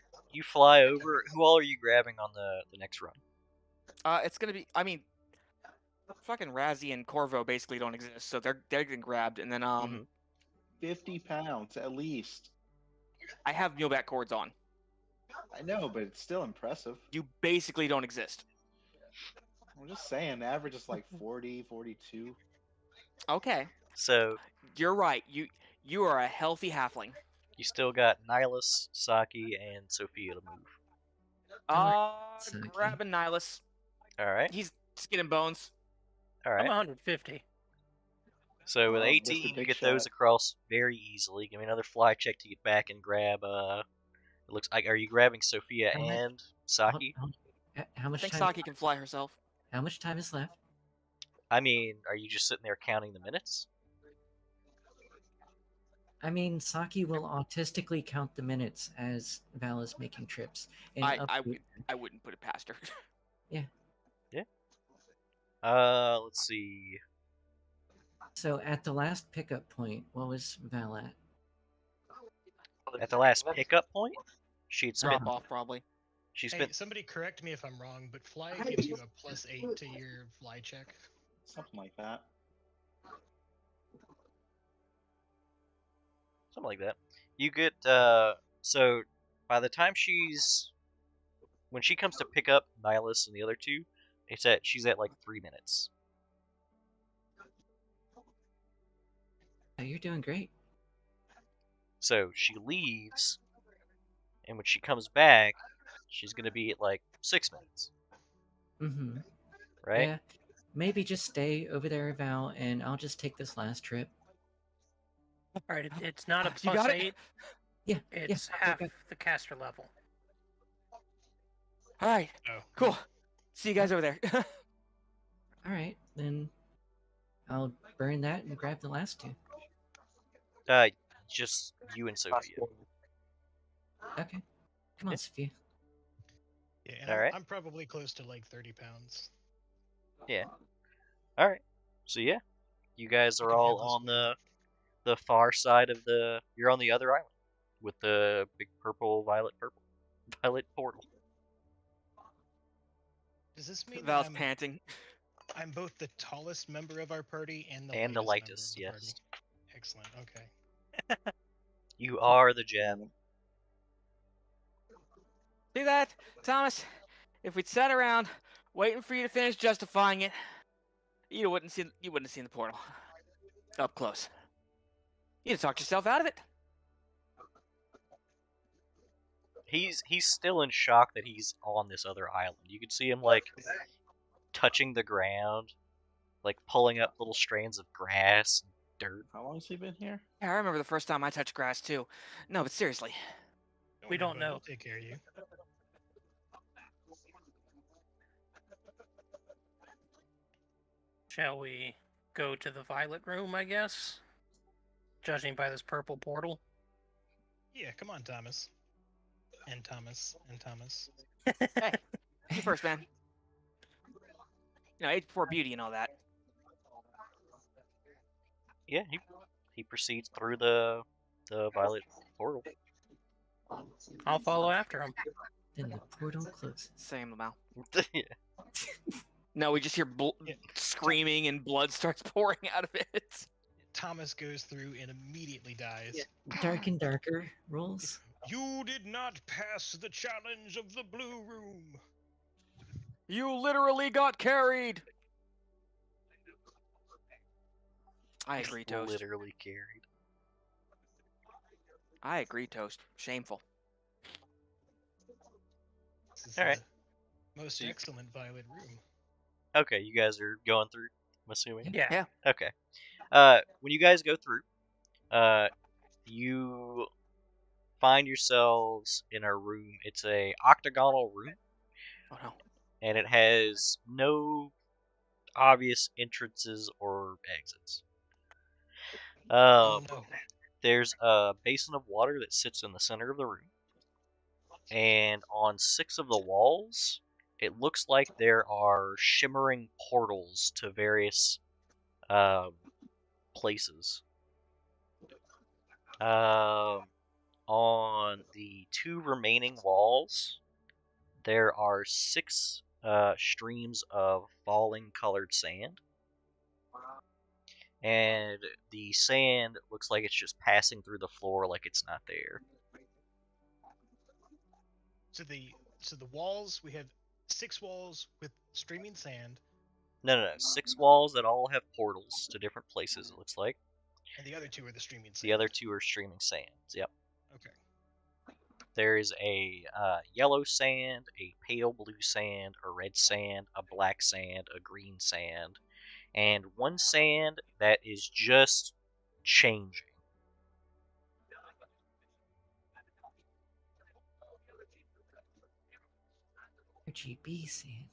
A: fly over. Who all are you grabbing on the next run?
F: It's gonna be... I mean... Fucking Razzie and Corvo basically don't exist, so they're getting grabbed, and then,
E: 50 pounds, at least.
F: I have muleback cords on.
E: I know, but it's still impressive.
F: You basically don't exist.
E: I'm just saying, the average is like 40, 42.
F: Okay.
A: So
F: You're right. You are a healthy halfling.
A: you still got Nihilus, Saki, and Sophia to move.
G: Saki.
F: Grabbing Nihilus.
A: All right.
F: He's skin and bones.
A: All
C: I'm
A: right.
C: 150.
A: So with
E: Oh,
A: 18,
E: Mr.
A: you
E: Big
A: get those
E: Shot.
A: across very easily. Give me another fly check to get back and grab. It looks like, are you grabbing Sophia
G: How much-
A: and
G: Hold-
A: Saki?
G: hold- How
F: I
G: much
F: think
G: time?
F: Saki can fly herself.
G: How much time is left?
A: I mean, are you just sitting there counting the minutes?
G: I mean, Saki will autistically count the minutes as Val is making trips. And
F: I
G: update.
F: wouldn't put it past her.
A: Let's see.
G: So at the last pickup point, what was Val at?
A: At the last pickup point, she'd spent.
F: Drop off probably.
A: She
B: Hey,
A: spent.
B: somebody correct me if I'm wrong, but fly gives you a +8 to your fly check.
E: Something like that.
A: Something like that. You get. So by the time when she comes to pick up Nihilus and the other two, she's at like 3 minutes.
G: Oh, you're doing great.
A: So she leaves, and when she comes back, she's gonna be at like 6 minutes,
G: Mm-hmm.
A: right?
G: Yeah. Maybe just stay over there, Val, and I'll just take this last trip.
C: All right, it's not a
F: You got it?
C: +8.
G: Yeah.
C: It's
G: yeah,
C: half
G: okay.
C: the caster level.
F: All right.
B: Oh,
F: Cool. See you guys over there.
G: All right, then I'll burn that and grab the last two.
A: Just you and Sophia.
G: Okay. Come on,
A: Yeah.
G: Sophia.
B: Yeah, and
A: Alright.
B: I'm probably close to like 30 pounds.
A: All right. So yeah, you guys
B: I
A: are
B: can
A: all
B: handle
A: on
B: swimming.
A: the far side of the. You're on the other island with the big violet portal.
B: Does this mean
F: Val's
B: that
F: panting.
B: I'm both the tallest member of our party and the
A: And the
B: lightest member
A: lightest,
B: of the
A: yes.
B: party? Excellent. Okay.
A: You are the gem.
F: See that, Thomas? If we'd sat around waiting for you to finish justifying it, you wouldn't have seen the portal up close. You'd have talked yourself out of it.
A: He's still in shock that he's on this other island. You can see him like touching the ground, like pulling up little strands of grass, and dirt.
E: How long has he been here?
F: Yeah, I remember the first time I touched grass too. No, but seriously.
C: We don't
B: worry about it,
C: know.
B: We'll take care of you.
C: Shall we go to the violet room, I guess? Judging by this purple portal.
B: Yeah, come on, Thomas. And Thomas. And Thomas.
F: You first, man. You know, age before beauty and all that.
A: Yeah, he proceeds through the violet portal.
C: I'll follow after him.
G: Then the portal closes.
F: Same amount.
A: Yeah.
F: No, we just hear
B: Yeah.
F: screaming and blood starts pouring out of it.
B: Thomas goes through and immediately dies.
G: Dark and darker rolls.
B: You did not pass the challenge of the blue room.
F: You literally got carried. I
A: He's
F: agree, Toast.
A: literally carried.
F: I agree, Toast. Shameful.
B: This is
A: Alright.
B: the most
A: So you-
B: excellent violet room.
A: Okay, you guys are going through, I'm assuming?
C: Yeah.
A: Okay. When you guys go through, you find yourselves in a room. It's a octagonal room,
F: Oh no.
A: and it has no obvious entrances or exits.
B: Oh no.
A: There's a basin of water that sits in the center of the room, and on 6 of the walls, it looks like there are shimmering portals to various places. On the 2 remaining walls, there are 6 streams of falling colored sand. And the sand looks like it's just passing through the floor like it's not there.
B: So the walls, we have 6 walls with streaming sand.
A: No. 6 walls that all have portals to different places, it looks like.
B: And the other two are the streaming sands.
A: The other 2 are streaming sands, yep.
B: Okay.
A: There is a yellow sand, a pale blue sand, a red sand, a black sand, a green sand, and one sand that is just changing.
G: RGB sand.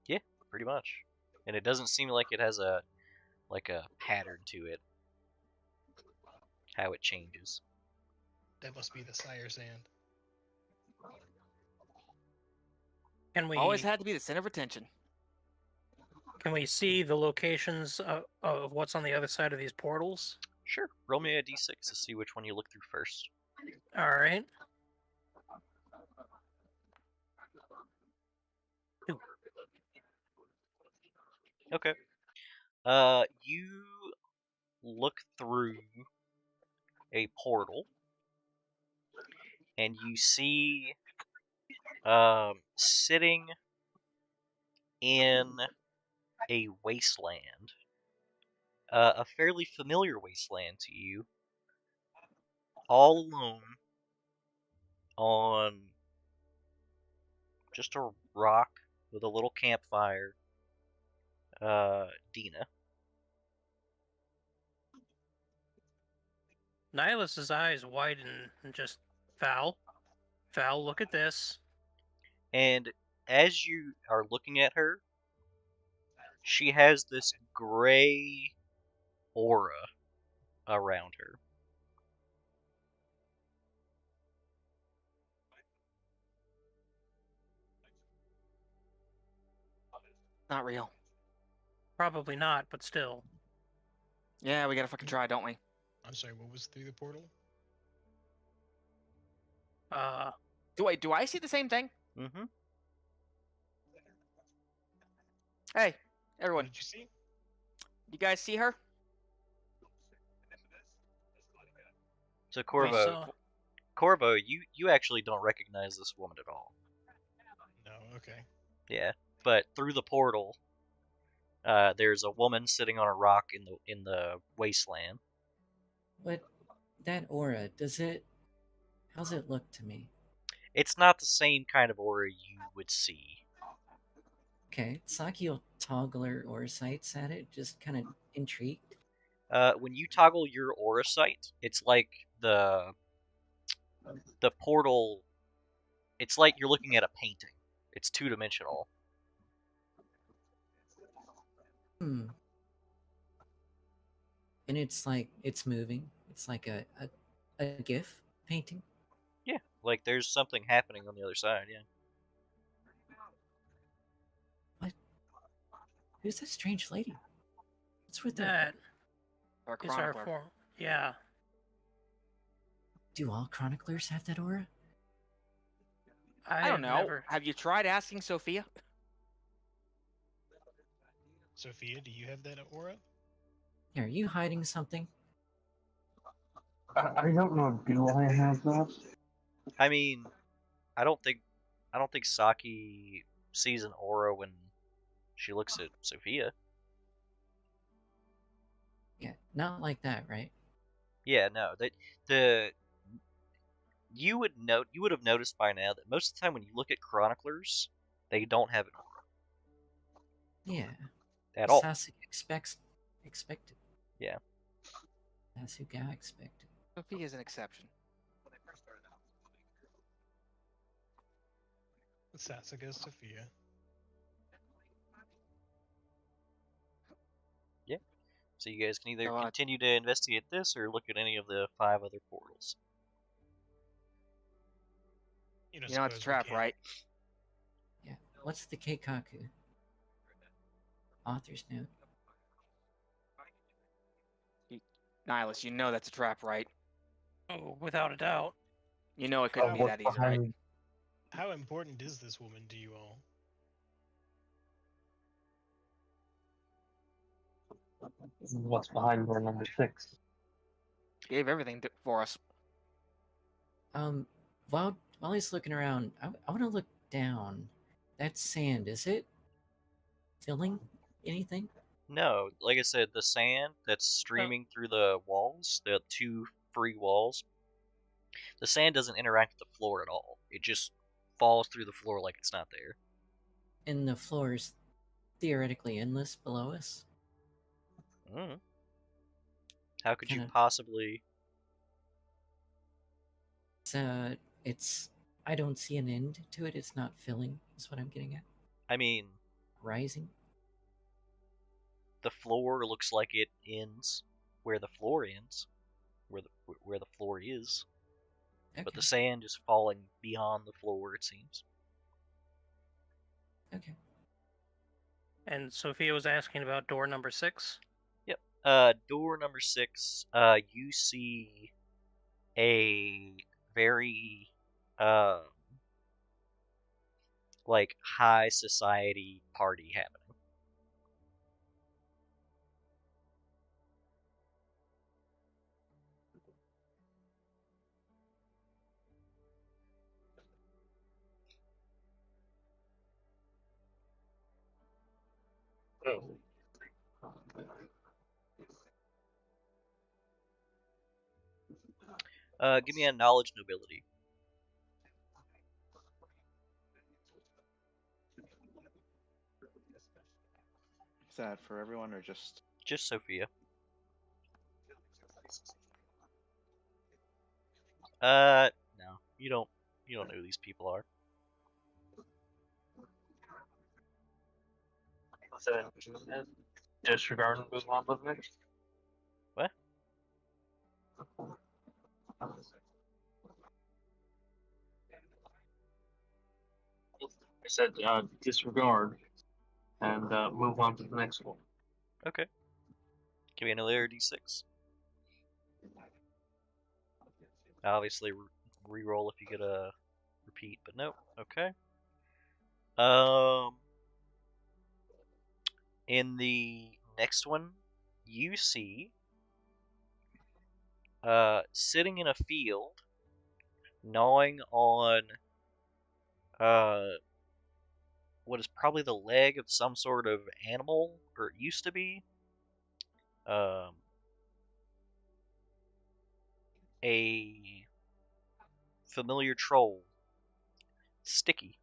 A: Yeah, pretty much. And it doesn't seem like it has a pattern to it. How it changes.
B: That must be the Sire sand.
C: Can we
F: Always had to be the center of attention.
C: can we see the locations of what's on the other side of these portals?
A: Sure. Roll me a d6 to see which one you look through first.
C: All right.
A: Okay. You look through a portal, and you see, sitting in a wasteland, a fairly familiar wasteland to you, all alone on just a rock with a little campfire, Dina.
C: Nihilus's eyes widen and just, Val, look at this.
A: And as you are looking at her, she has this gray aura around her.
F: Not real.
C: Probably not, but still.
F: Yeah, we gotta fucking try, don't we?
B: I'm sorry, what was through the portal?
F: Do I see the same thing?
A: Mm-hmm.
F: Hey,
B: What
F: everyone,
B: did you see?
F: you guys see her?
A: So
C: So,
A: Corvo, you actually don't recognize this woman at all.
B: No, okay.
A: Yeah, but through the portal, there's a woman sitting on a rock in the wasteland.
G: What that aura, how's it look to me?
A: It's not the same kind of aura you would see.
G: Okay, Saki will toggle her aura sights at it, just kind of intrigued.
A: When you toggle your aura sight, it's like the portal. It's like you're looking at a painting. It's 2-dimensional.
G: Hmm. And it's like it's moving. It's like a GIF painting.
A: Yeah, like there's something happening on the other side. Yeah.
G: What? Who's that strange lady? What's with her?
C: that
F: Or
C: is our
F: chronicler?
C: form. Yeah.
G: Do all chroniclers have that aura?
F: I
C: have
F: don't know.
C: Never...
F: Have you tried asking Sophia?
B: Sophia, do you have that aura?
G: Are you hiding something?
D: I don't know. Do I have that?
A: I mean, I don't think Saki sees an aura when she looks at Sophia.
G: Yeah, not like that, right?
A: Yeah, no. You would have noticed by now that most of the time when you look at chroniclers, they don't have an aura
G: Yeah.
A: at all.
G: Sasuke expected.
A: Yeah.
G: Sasuke expected.
F: Sophia's an exception.
B: Sasuke, Sophia.
A: Yeah. So you guys can either
F: So,
A: continue to investigate this or look at any of the 5 other portals.
F: You know it's a trap, right?
G: Yeah. What's the Keikaku? Author's note.
F: Nihilus, you know that's a trap, right?
C: Oh, without a doubt.
F: You know it couldn't be that easy, right?
B: How important is this woman to you all?
D: What's behind door number 6?
F: Gave everything for us.
G: While he's looking around, I want to look down. That sand, is it filling anything?
A: No, like I said, the sand that's streaming through the walls, the 2 free walls, the sand doesn't interact with the floor at all. It just falls through the floor like it's not there.
G: And the floor is theoretically endless below us.
A: Mm. How could you
G: Kinda.
A: possibly?
G: It's. I don't see an end to it. It's not filling. Is what I'm getting at.
A: I mean,
G: Rising.
A: the floor looks like it ends where the floor ends, where the floor is.
G: Okay.
A: But the sand is falling beyond the floor, it seems.
G: Okay.
C: And Sophia was asking about door number 6.
A: Yep. Door number 6. You see a very like high society party happening. Give me a knowledge nobility.
E: Is that for everyone or just?
A: Just Sophia. No, you don't know who these people are.
D: Disregard and move on with next.
A: What?
D: I said disregard and move on to the next one.
A: Okay. Give me another d6. Obviously, re-roll if you get a repeat, but nope. Okay. In the next one, you see, sitting in a field, gnawing on, what is probably the leg of some sort of animal, or it used to be, a familiar troll, Sticky.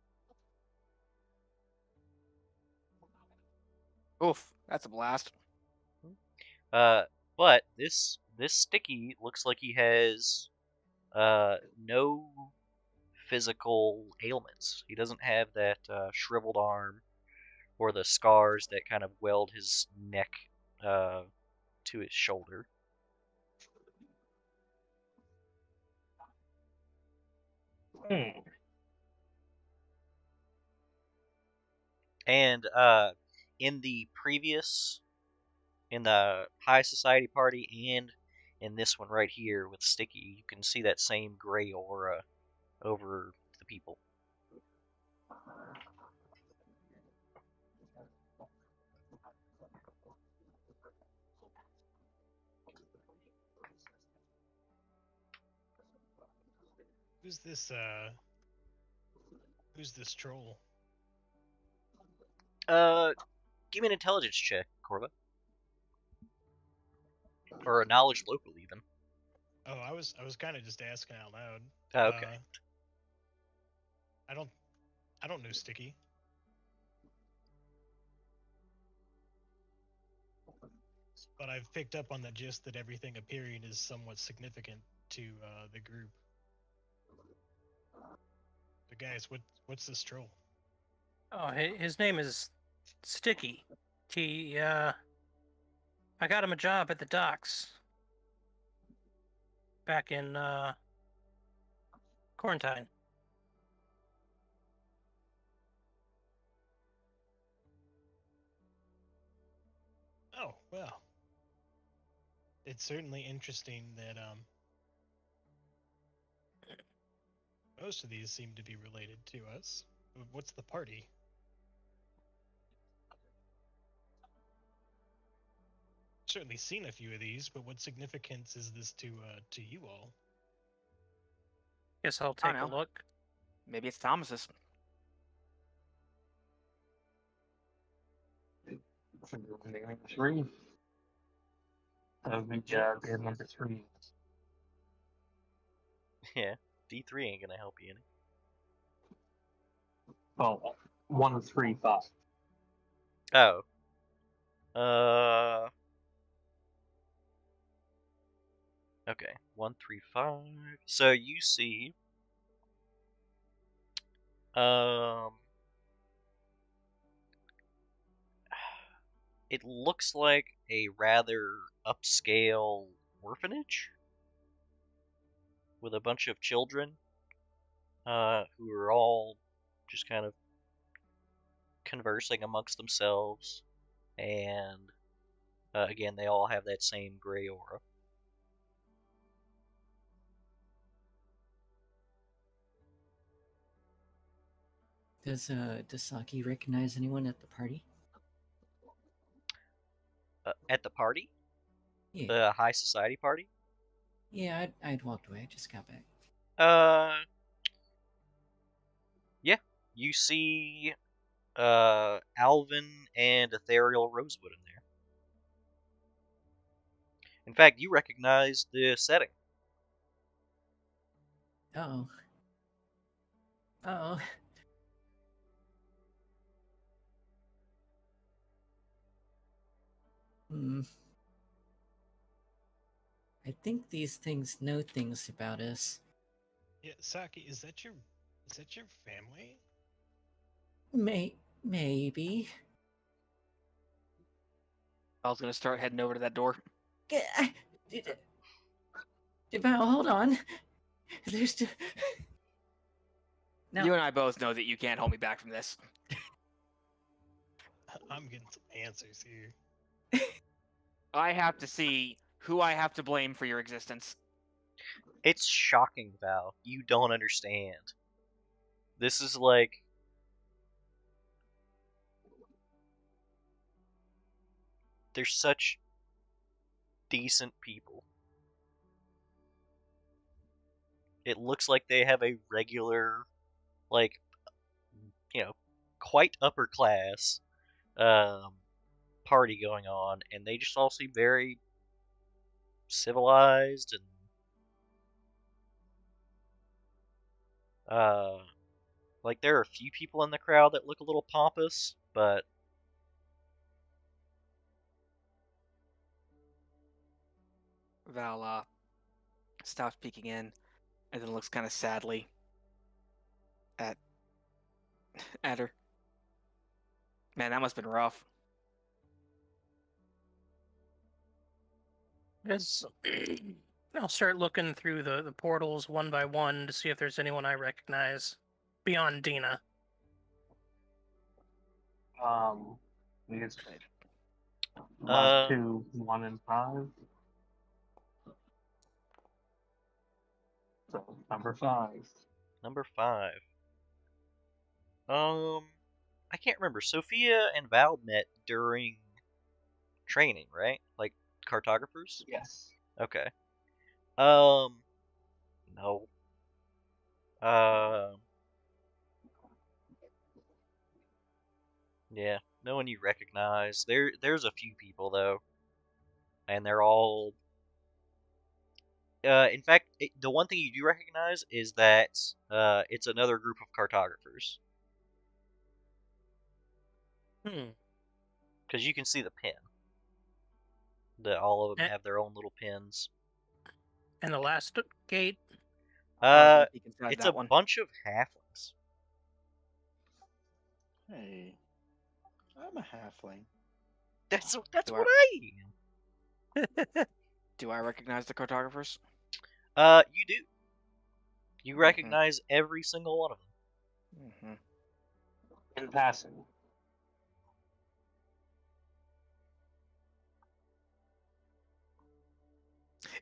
F: Oof, that's a blast.
A: But this Sticky looks like he has no physical ailments. He doesn't have that shriveled arm or the scars that kind of weld his neck to his shoulder. And in the previous, in the high society party and in this one right here with Sticky, you can see that same gray aura over the people.
B: Who's this troll?
A: Give me an intelligence check, Corva. Or a knowledge local, even.
B: Oh, I was kind of just asking out loud.
A: Oh, okay.
B: I don't know Sticky. But I've picked up on the gist that everything appearing is somewhat significant to the group. But guys, what's this troll?
C: Oh, his name is Sticky. I got him a job at the docks back in quarantine.
B: Oh, well. It's certainly interesting that most of these seem to be related to us. What's the party? Certainly seen a few of these, but what significance is this to you all?
C: Guess I'll
F: I
C: take
F: don't
C: a
F: know.
C: look.
F: Maybe it's Thomas's.
D: 3. That would be bid number 3.
A: Yeah, D3 ain't gonna help you any.
D: Oh, 1, 3, 5.
A: Oh. Uh. Okay, 1, 3, 5. So you see, it looks like a rather upscale orphanage with a bunch of children, who are all just kind of conversing amongst themselves, and again, they all have that same gray aura.
G: Does Saki recognize anyone at the party?
A: At the party,
G: Yeah.
A: the high society party.
G: Yeah, I'd walked away. I just got back.
A: Yeah, you see, Alvin and Ethereal Rosewood in there. In fact, you recognize the setting.
G: Oh. Oh. Hmm. I think these things know things about us.
B: Yeah, Saki, is that your family?
G: Maybe.
F: I was gonna start heading over to that door.
G: Val, hold on. There's just...
F: You and I both know that you can't hold me back from this.
B: I'm getting some answers here.
F: I have to see who I have to blame for your existence.
A: It's shocking, Val. You don't understand. This is like... They're such decent people. It looks like they have a regular, like, quite upper class party going on, and they just all seem very civilized and like there are a few people in the crowd that look a little pompous, but
F: Val stops peeking in and then looks kind of sadly at her. Man, that must have been rough.
C: I'll start looking through the portals one by one to see if there's anyone I recognize beyond Dina.
D: It's
A: Uh,
D: last 2, 1 and 5. So, number 5.
A: Number 5. I can't remember. Sophia and Val met during training, right? Like cartographers?
D: Yes.
A: Okay. No. Yeah, no one you recognize. There's a few people though, and they're all. In fact, the one thing you do recognize is that it's another group of cartographers. Because you can see the pin. That all of them have their own little pins.
C: And the last gate?
A: It's a bunch of halflings.
E: Hey, I'm a halfling.
A: That's what I am.
F: Do I recognize the cartographers?
A: You do. You recognize every single one of them.
D: In passing.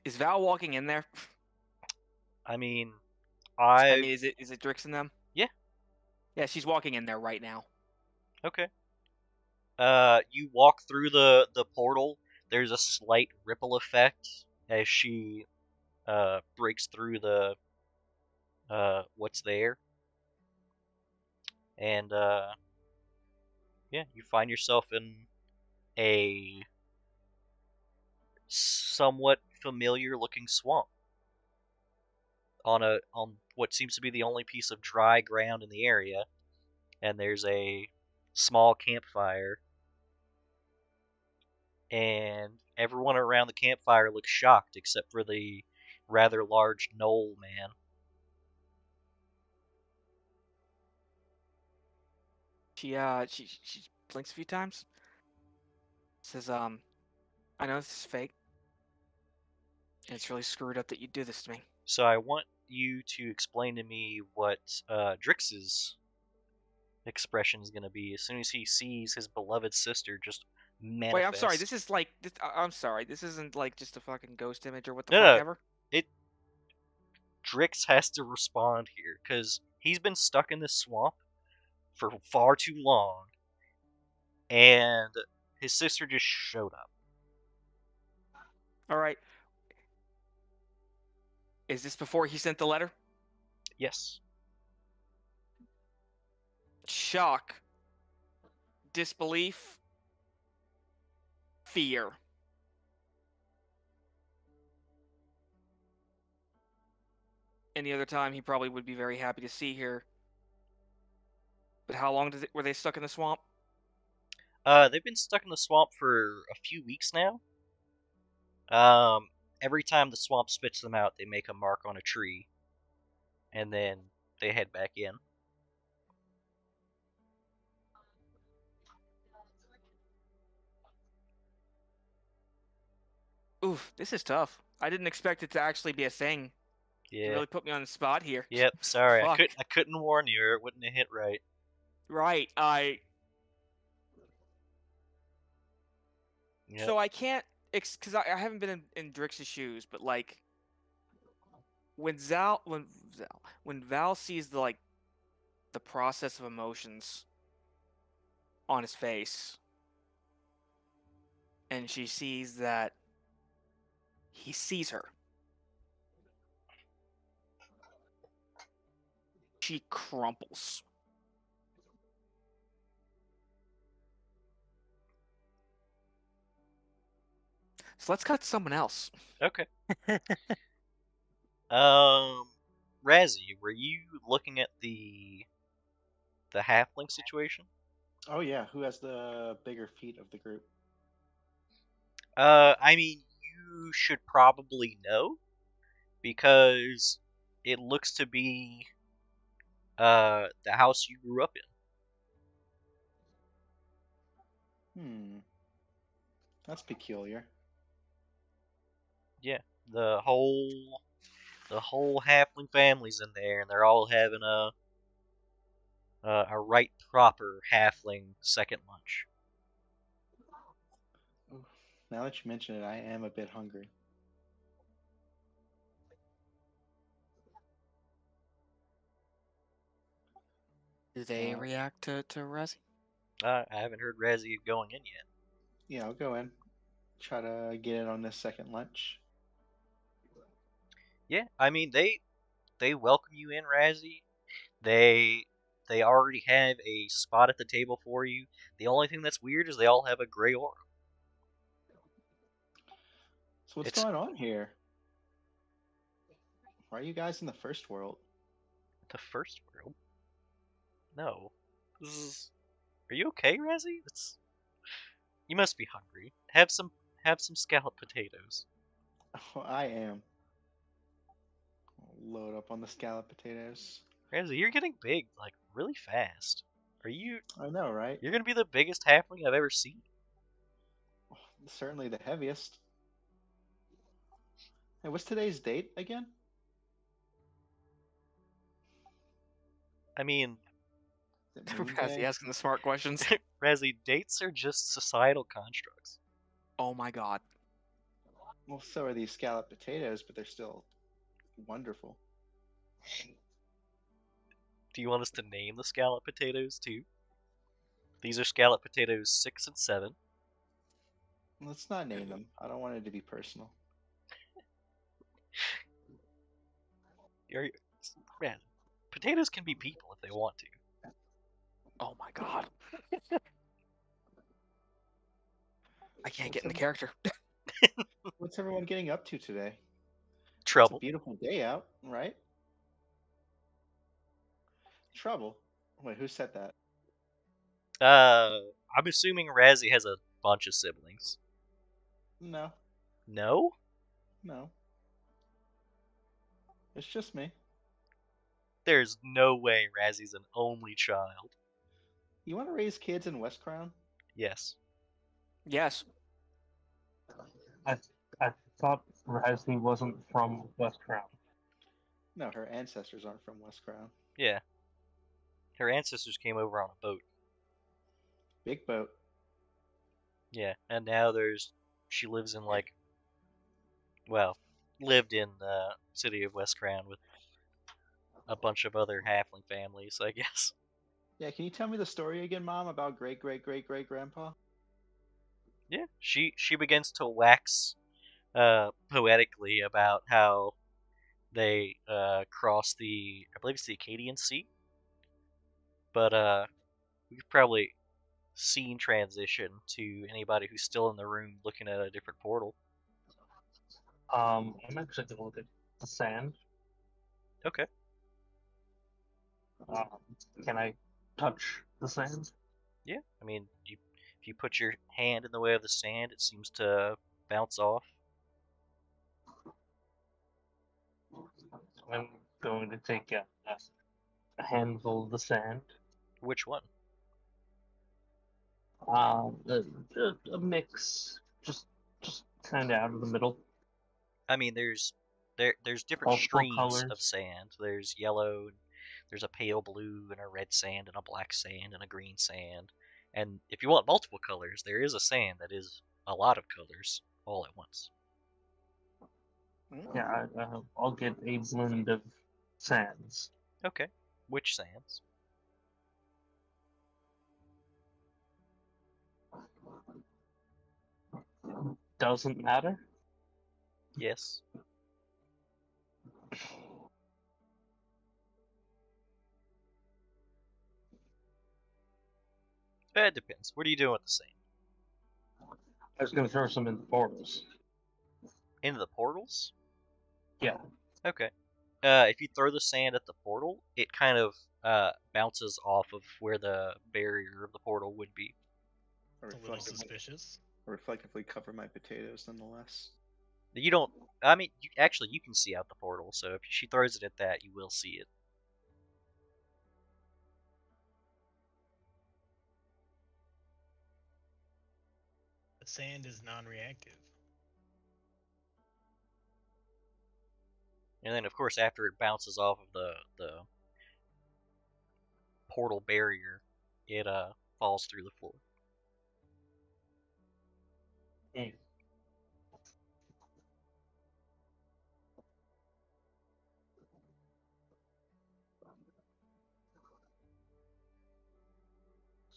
F: Is Val walking in there?
A: I mean,
F: is it Drix and them?
A: Yeah.
F: Yeah, she's walking in there right now.
A: Okay. You walk through the portal. There's a slight ripple effect as she breaks through the what's there, and yeah, you find yourself in a somewhat familiar-looking swamp on what seems to be the only piece of dry ground in the area, and there's a small campfire, and everyone around the campfire looks shocked except for the rather large knoll man.
F: She blinks a few times. Says, I know this is fake. And it's really screwed up that you do this to me.
A: So I want you to explain to me what Drix's expression is going to be as soon as he sees his beloved sister just manifest.
F: Wait, I'm sorry. This is like, I'm sorry. This isn't like just a fucking ghost image or what the
A: No,
F: fuck
A: no.
F: ever.
A: Drix has to respond here because he's been stuck in this swamp for far too long, and his sister just showed up.
F: All right. Is this before he sent the letter?
A: Yes.
F: Shock. Disbelief. Fear. Any other time, he probably would be very happy to see her. But how long were they stuck in the swamp?
A: They've been stuck in the swamp for a few weeks now. Every time the swamp spits them out, they make a mark on a tree, and then they head back in.
F: Oof, this is tough. I didn't expect it to actually be a thing.
A: Yeah.
F: You really put me on the spot here.
A: Yep. Sorry,
F: Fuck.
A: I couldn't warn you, or it wouldn't have hit right.
F: Right.
A: Yep.
F: So I can't, because I haven't been in Drix's shoes, but like, when Val sees the process of emotions on his face, and she sees that he sees her, she crumples. So let's cut to someone else.
A: Okay. Razzie, were you looking at the halfling situation?
E: Oh yeah, who has the bigger feet of the group?
A: I mean, you should probably know because it looks to be the house you grew up in.
E: That's peculiar.
A: Yeah, the whole halfling family's in there, and they're all having a right proper halfling second lunch.
E: Now that you mention it, I am a bit hungry.
F: Do they react to Razzie?
A: I haven't heard Razzie going in yet.
E: Yeah, I'll go in. Try to get in on this second lunch.
A: Yeah, I mean they welcome you in, Razzie. They already have a spot at the table for you. The only thing that's weird is they all have a gray aura.
E: So what's going on here? Why are you guys in the first world?
A: The first world? No. Are you okay, Razzie? You must be hungry. Have some scalloped potatoes.
E: Oh, I am. I'll load up on the scalloped potatoes.
A: Razzie, you're getting big, like, really fast. Are you...
E: I know, right?
A: You're gonna be the biggest halfling I've ever seen.
E: Certainly the heaviest. Hey, what's today's date again?
A: I mean...
F: Razzie asking the smart questions.
A: Razzie, dates are just societal constructs.
F: Oh my god.
E: Well, so are these scalloped potatoes, but they're still wonderful.
A: Do you want us to name the scalloped potatoes, too? These are scalloped potatoes 6 and 7.
E: Let's not name them. I don't want it to be personal.
A: Man, potatoes can be people if they want to.
F: Oh my god. I can't get into character.
E: What's everyone getting up to today? It's a
A: Trouble.
E: beautiful day out, right? Trouble. Wait, who said that?
A: I'm assuming Razzie has a bunch of siblings.
E: No,
A: No?
E: no. It's just me.
A: There's no way Razzie's an only child.
E: You want to raise kids in West Crown?
A: Yes.
F: Yes.
D: I thought Razzie wasn't from West Crown.
E: No, her ancestors aren't from West Crown.
A: Yeah. Her ancestors came over on a boat.
E: Big boat.
A: Yeah, and now she lives in lived in the city of West Crown with a bunch of other halfling families, I guess.
E: Yeah, can you tell me the story again, Mom, about great great great great grandpa?
A: Yeah, she begins to wax poetically about how they cross I believe it's the Acadian Sea, but we've probably seen transition to anybody who's still in the room looking at a different portal.
D: I'm actually gonna look at the sand.
A: Okay.
D: Can I touch the sand?
A: Yeah, I mean, if you put your hand in the way of the sand, it seems to bounce off.
D: I'm going to take a handful of the sand.
A: Which one?
D: A mix, just kind of out of the middle.
A: I mean, there's different
D: Multiple
A: streams
D: colors.
A: of sand. There's yellow, there's a pale blue, and a red sand, and a black sand, and a green sand. And if you want multiple colors, there is a sand that is a lot of colors all at once.
D: Yeah, I'll get a blend of sands.
A: Okay. Which sands?
D: Doesn't matter.
A: Yes. It depends. What are you doing with the sand?
D: I was going to throw some in the portals.
A: Into the portals?
D: Yeah.
A: Okay. If you throw the sand at the portal, it kind of bounces off of where the barrier of the portal would be.
E: I
B: It's a little suspicious.
E: reflectively cover my potatoes, nonetheless.
A: You don't. I mean, you can see out the portal. So if she throws it at that, you will see it.
B: The sand is non-reactive.
A: And then, of course, after it bounces off of the portal barrier, it falls through the floor.
D: Mm.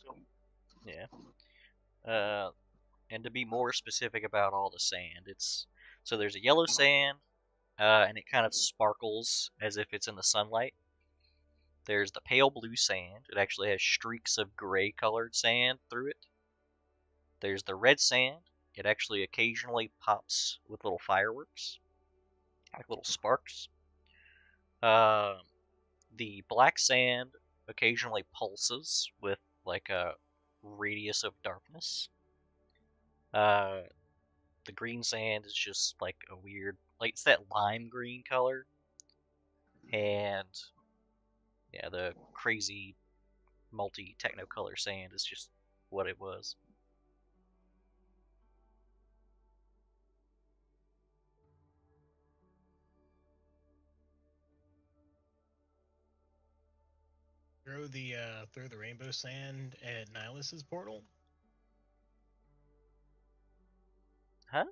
D: So,
A: Yeah. And to be more specific about all the sand, so there's a yellow sand, and it kind of sparkles as if it's in the sunlight. There's the pale blue sand. It actually has streaks of gray colored sand through it. There's the red sand. It actually occasionally pops with little fireworks, like little sparks. The black sand occasionally pulses with like a radius of darkness. The green sand is just like a weird, like it's that lime green color. And yeah, the crazy multi-technicolor sand is just what it was.
B: Throw the rainbow sand at Nihilus's portal.
A: Huh?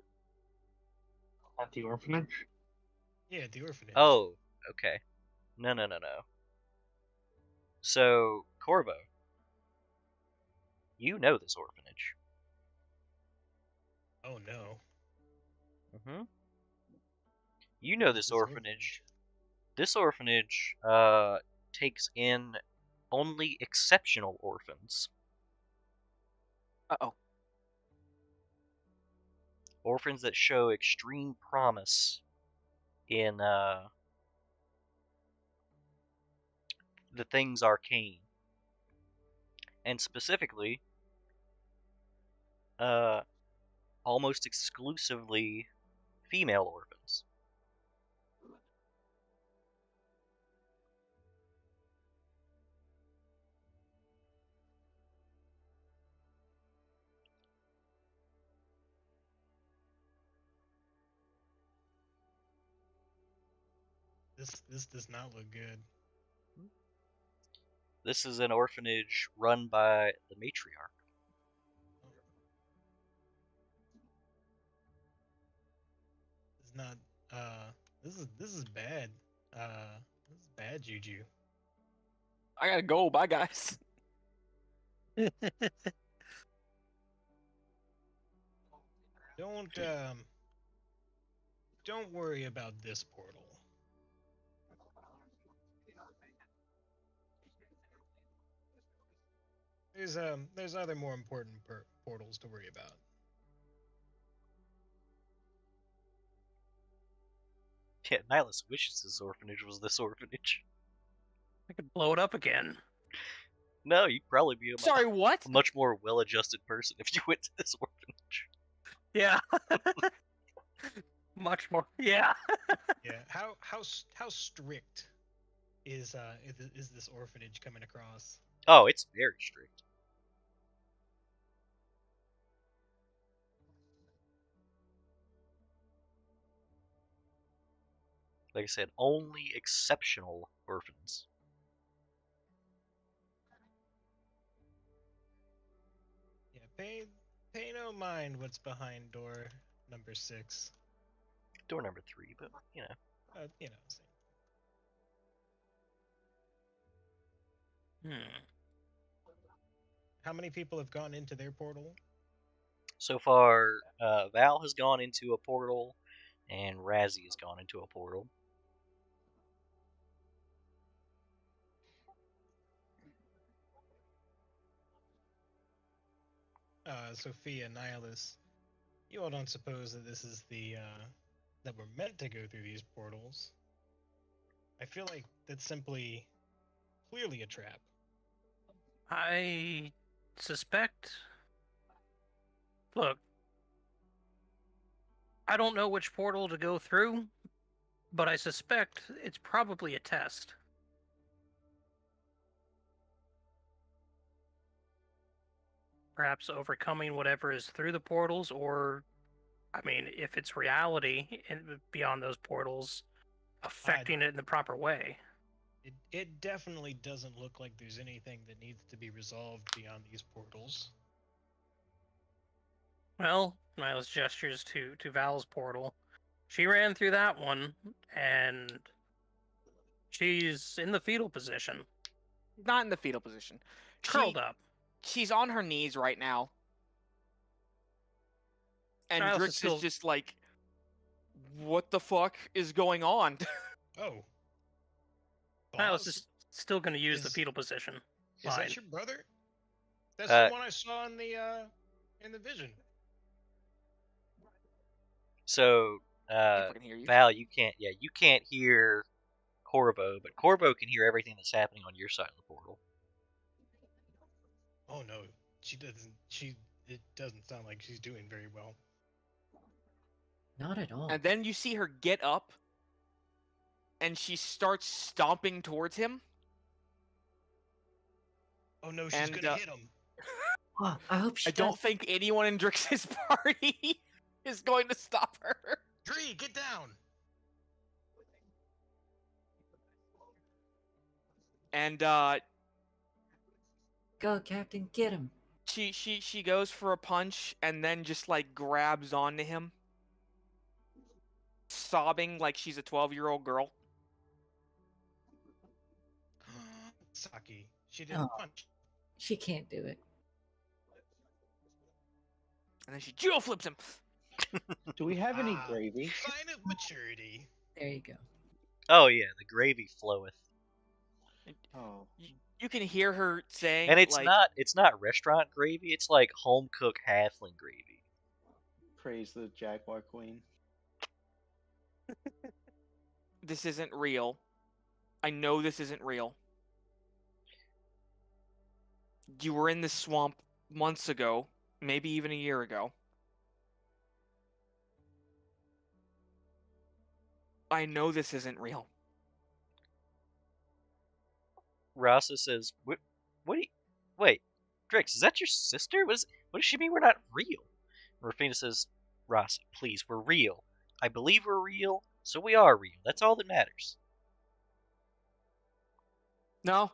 D: at the orphanage?
B: Yeah, at the orphanage.
A: Oh, okay. No. So, Corvo, you know this orphanage.
B: Oh no.
A: Mm-hmm. You know this orphanage. This orphanage takes in only exceptional orphans.
F: Uh-oh.
A: orphans that show extreme promise in the things arcane, and specifically, almost exclusively female orphans.
B: This does not look good.
A: This is an orphanage run by the matriarch.
B: It's not. This is bad. This is bad juju.
F: I gotta go. Bye, guys.
B: Don't worry about this portal. There's other more important portals to worry about.
A: Yeah, Nihilus wishes this orphanage was this orphanage.
C: I could blow it up again.
A: No, you'd probably be
F: Sorry, what?
A: a much more well-adjusted person if you went to this orphanage.
C: Yeah. Much more. Yeah.
B: Yeah. How strict is this orphanage coming across?
A: Oh, it's very strict. Like I said, only exceptional orphans.
B: Yeah. Pay no mind what's behind door number 6.
A: Door number 3, but you know.
B: Same. How many people have gone into their portal?
A: So far, Val has gone into a portal, and Razzie has gone into a portal.
B: Sophia, Nihilus, you all don't suppose that this is that we're meant to go through these portals? I feel like that's simply clearly a trap.
C: I suspect. Look, I don't know which portal to go through, but I suspect it's probably a test. Perhaps overcoming whatever is through the portals, or, I mean, if it's reality beyond those portals, affecting it in the proper way.
B: It definitely doesn't look like there's anything that needs to be resolved beyond these portals.
C: Well, Miles gestures to Val's portal. She ran through that one, and she's in the fetal position.
F: Not in the fetal position.
C: Curled up.
F: She's on her knees right now. And
C: Nihilus
F: Drix
C: is still-
F: is just like, what the fuck is going on?
B: Oh.
C: Nihilus
B: Boss,
C: is still going to use the
B: is-
C: fetal position.
B: is
C: Fine.
B: that your brother? That's
A: Uh,
B: the one I saw in the vision.
A: So,
F: I fucking hear you.
A: Val, you can't hear Corvo, but Corvo can hear everything that's happening on your side of the portal.
B: Oh no, she doesn't. It doesn't sound like she's doing very well.
G: Not at all.
F: And then you see her get up, and she starts stomping towards him.
B: Oh no, she's
F: And,
B: gonna hit him.
G: Oh, I hope she
F: I don't
G: does.
F: think anyone in Drix's party is going to stop her.
B: Dree, get down!
F: And
G: Go, Captain, get him.
F: she goes for a punch and then just like grabs onto him, sobbing like she's a 12-year-old girl.
B: Saki, she didn't
G: Oh.
B: punch.
G: She can't do it.
F: And then she judo flips him.
E: Do we have any
B: Ah,
E: gravy?
B: Sign of maturity.
G: There you go.
A: Oh yeah, the gravy floweth,
E: Oh,
F: You can hear her saying,
A: and it's
F: like,
A: not restaurant gravy. It's like home cooked halfling gravy.
E: praise the Jaguar Queen.
F: This isn't real. I know this isn't real. You were in this swamp months ago, maybe even a year ago. I know this isn't real.
A: Rasa says, "What? Wait, Drix, is that your sister? What does she mean we're not real?" Rafina says, "Rasa, please, we're real. I believe we're real, so we are real. That's all that matters."
F: No,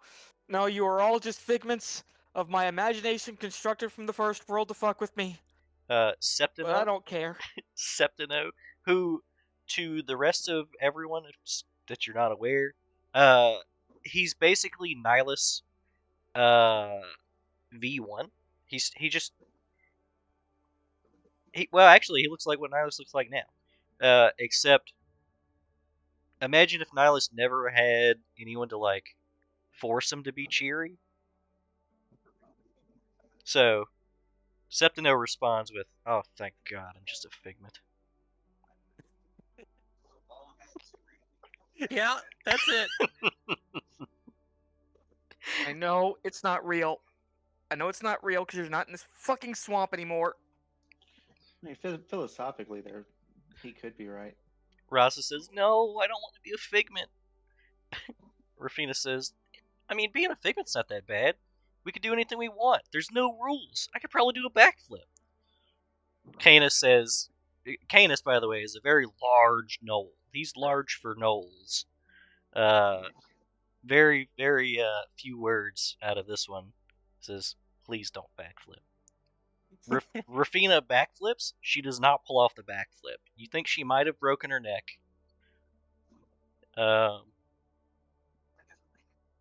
F: you are all just figments of my imagination constructed from the first world to fuck with me. But I
A: Septino,
F: don't care.
A: Septino, who, to the rest of everyone that you're not aware, he's basically Nihilus, V1. Well, actually, he looks like what Nihilus looks like now. Except, imagine if Nihilus never had anyone to, like, force him to be cheery. So, Septino responds with, "Oh, thank God, I'm just a figment."
C: Yeah, that's it.
F: I know it's not real. I know it's not real because you're not in this fucking swamp anymore.
E: I mean, philosophically, he could be right.
A: Rasa says, "No, I don't want to be a figment." Rafina says, "I mean, being a figment's not that bad. We could do anything we want. There's no rules. I could probably do a backflip." Canis says, Canis, by the way, is a very large gnoll. He's large for gnolls. Very, very few words out of this one. Says, "Please don't backflip." Rafina backflips. She does not pull off the backflip. You think she might have broken her neck.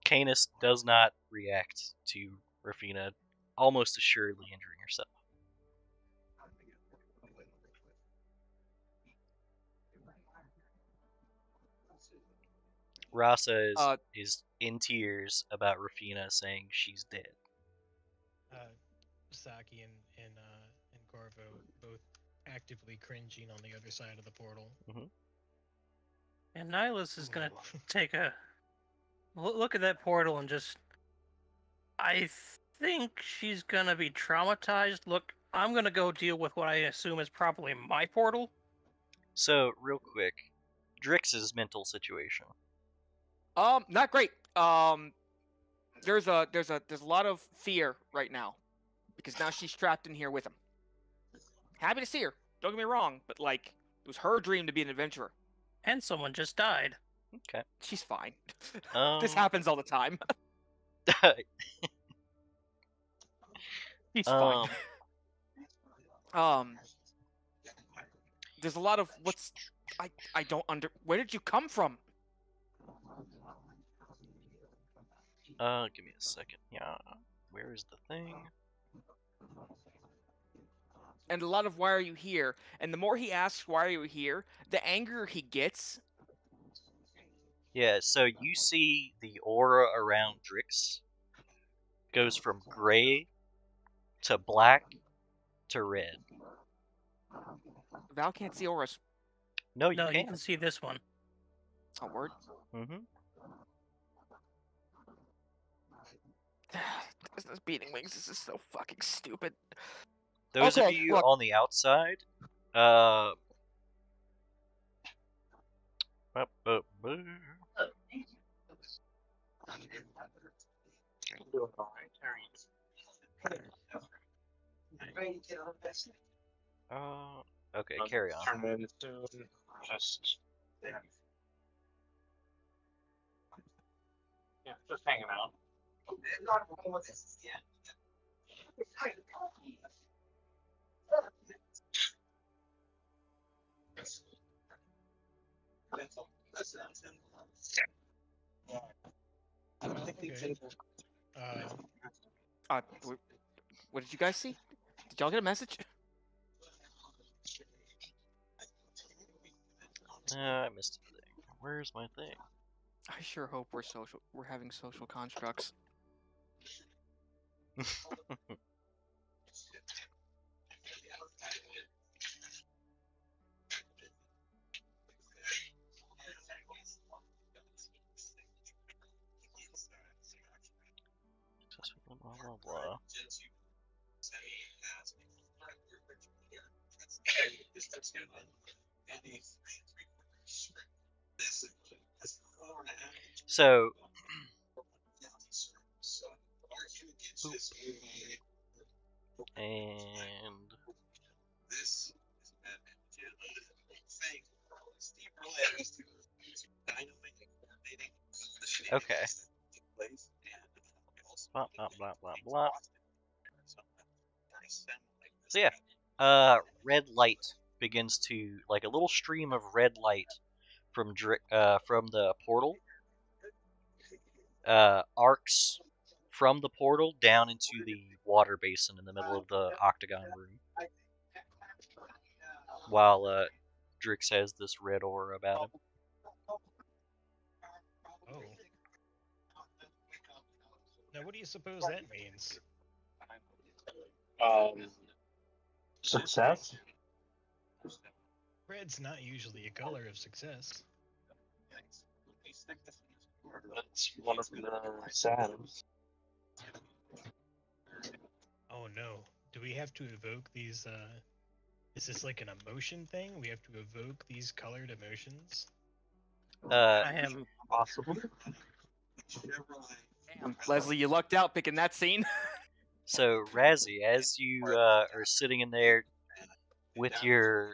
A: Canis does not react to Rafina almost assuredly injuring herself. Rasa is in tears about Rafina saying she's dead.
B: Saki and Corvo both actively cringing on the other side of the portal.
A: Mm-hmm.
C: And Nihilus is gonna take a look at that portal and just. I think she's gonna be traumatized. Look, I'm gonna go deal with what I assume is probably my portal.
A: So, real quick, Drix's mental situation.
F: Not great. There's a lot of fear right now because now she's trapped in here with him. Happy to see her. Don't get me wrong, but like it was her dream to be an adventurer.
C: And someone just died.
A: Okay.
F: She's fine. This happens all the time. She's fine. There's a lot of I don't where did you come from?
A: Give me a second. Yeah. Where is the thing?
F: And a lot of why are you here? And the more he asks why are you here, the angrier he gets.
A: Yeah, so you see the aura around Drix goes from gray to black to red.
F: Val can't see auras.
A: No, you
C: No,
A: can't.
C: you can see this one.
F: Oh, word.
A: Mm-hmm.
F: This beating wings. This is so fucking stupid.
A: Those of you on the outside, okay, carry on.
D: Turn in soon. Just just hanging out.
B: Okay.
F: What did you guys see? Did y'all get a message?
A: I missed a thing. Where's my thing?
F: I sure hope we're having social constructs.
A: So, and okay. Blah blah blah blah blah. So yeah, red light begins to like a little stream of red light from the portal arcs from the portal down into the water basin in the middle of the octagon room. While Drix has this red aura about him.
B: Oh. Now, what do you suppose that means?
D: Success.
B: Red's not usually a color of success.
D: That's one of the saddest.
B: Oh no. Do we have to evoke these, is this like an emotion thing? We have to evoke these colored emotions?
C: I am.
D: Possible.
F: Damn, Leslie, you lucked out picking that scene.
A: So Razzie, as you are sitting in there with your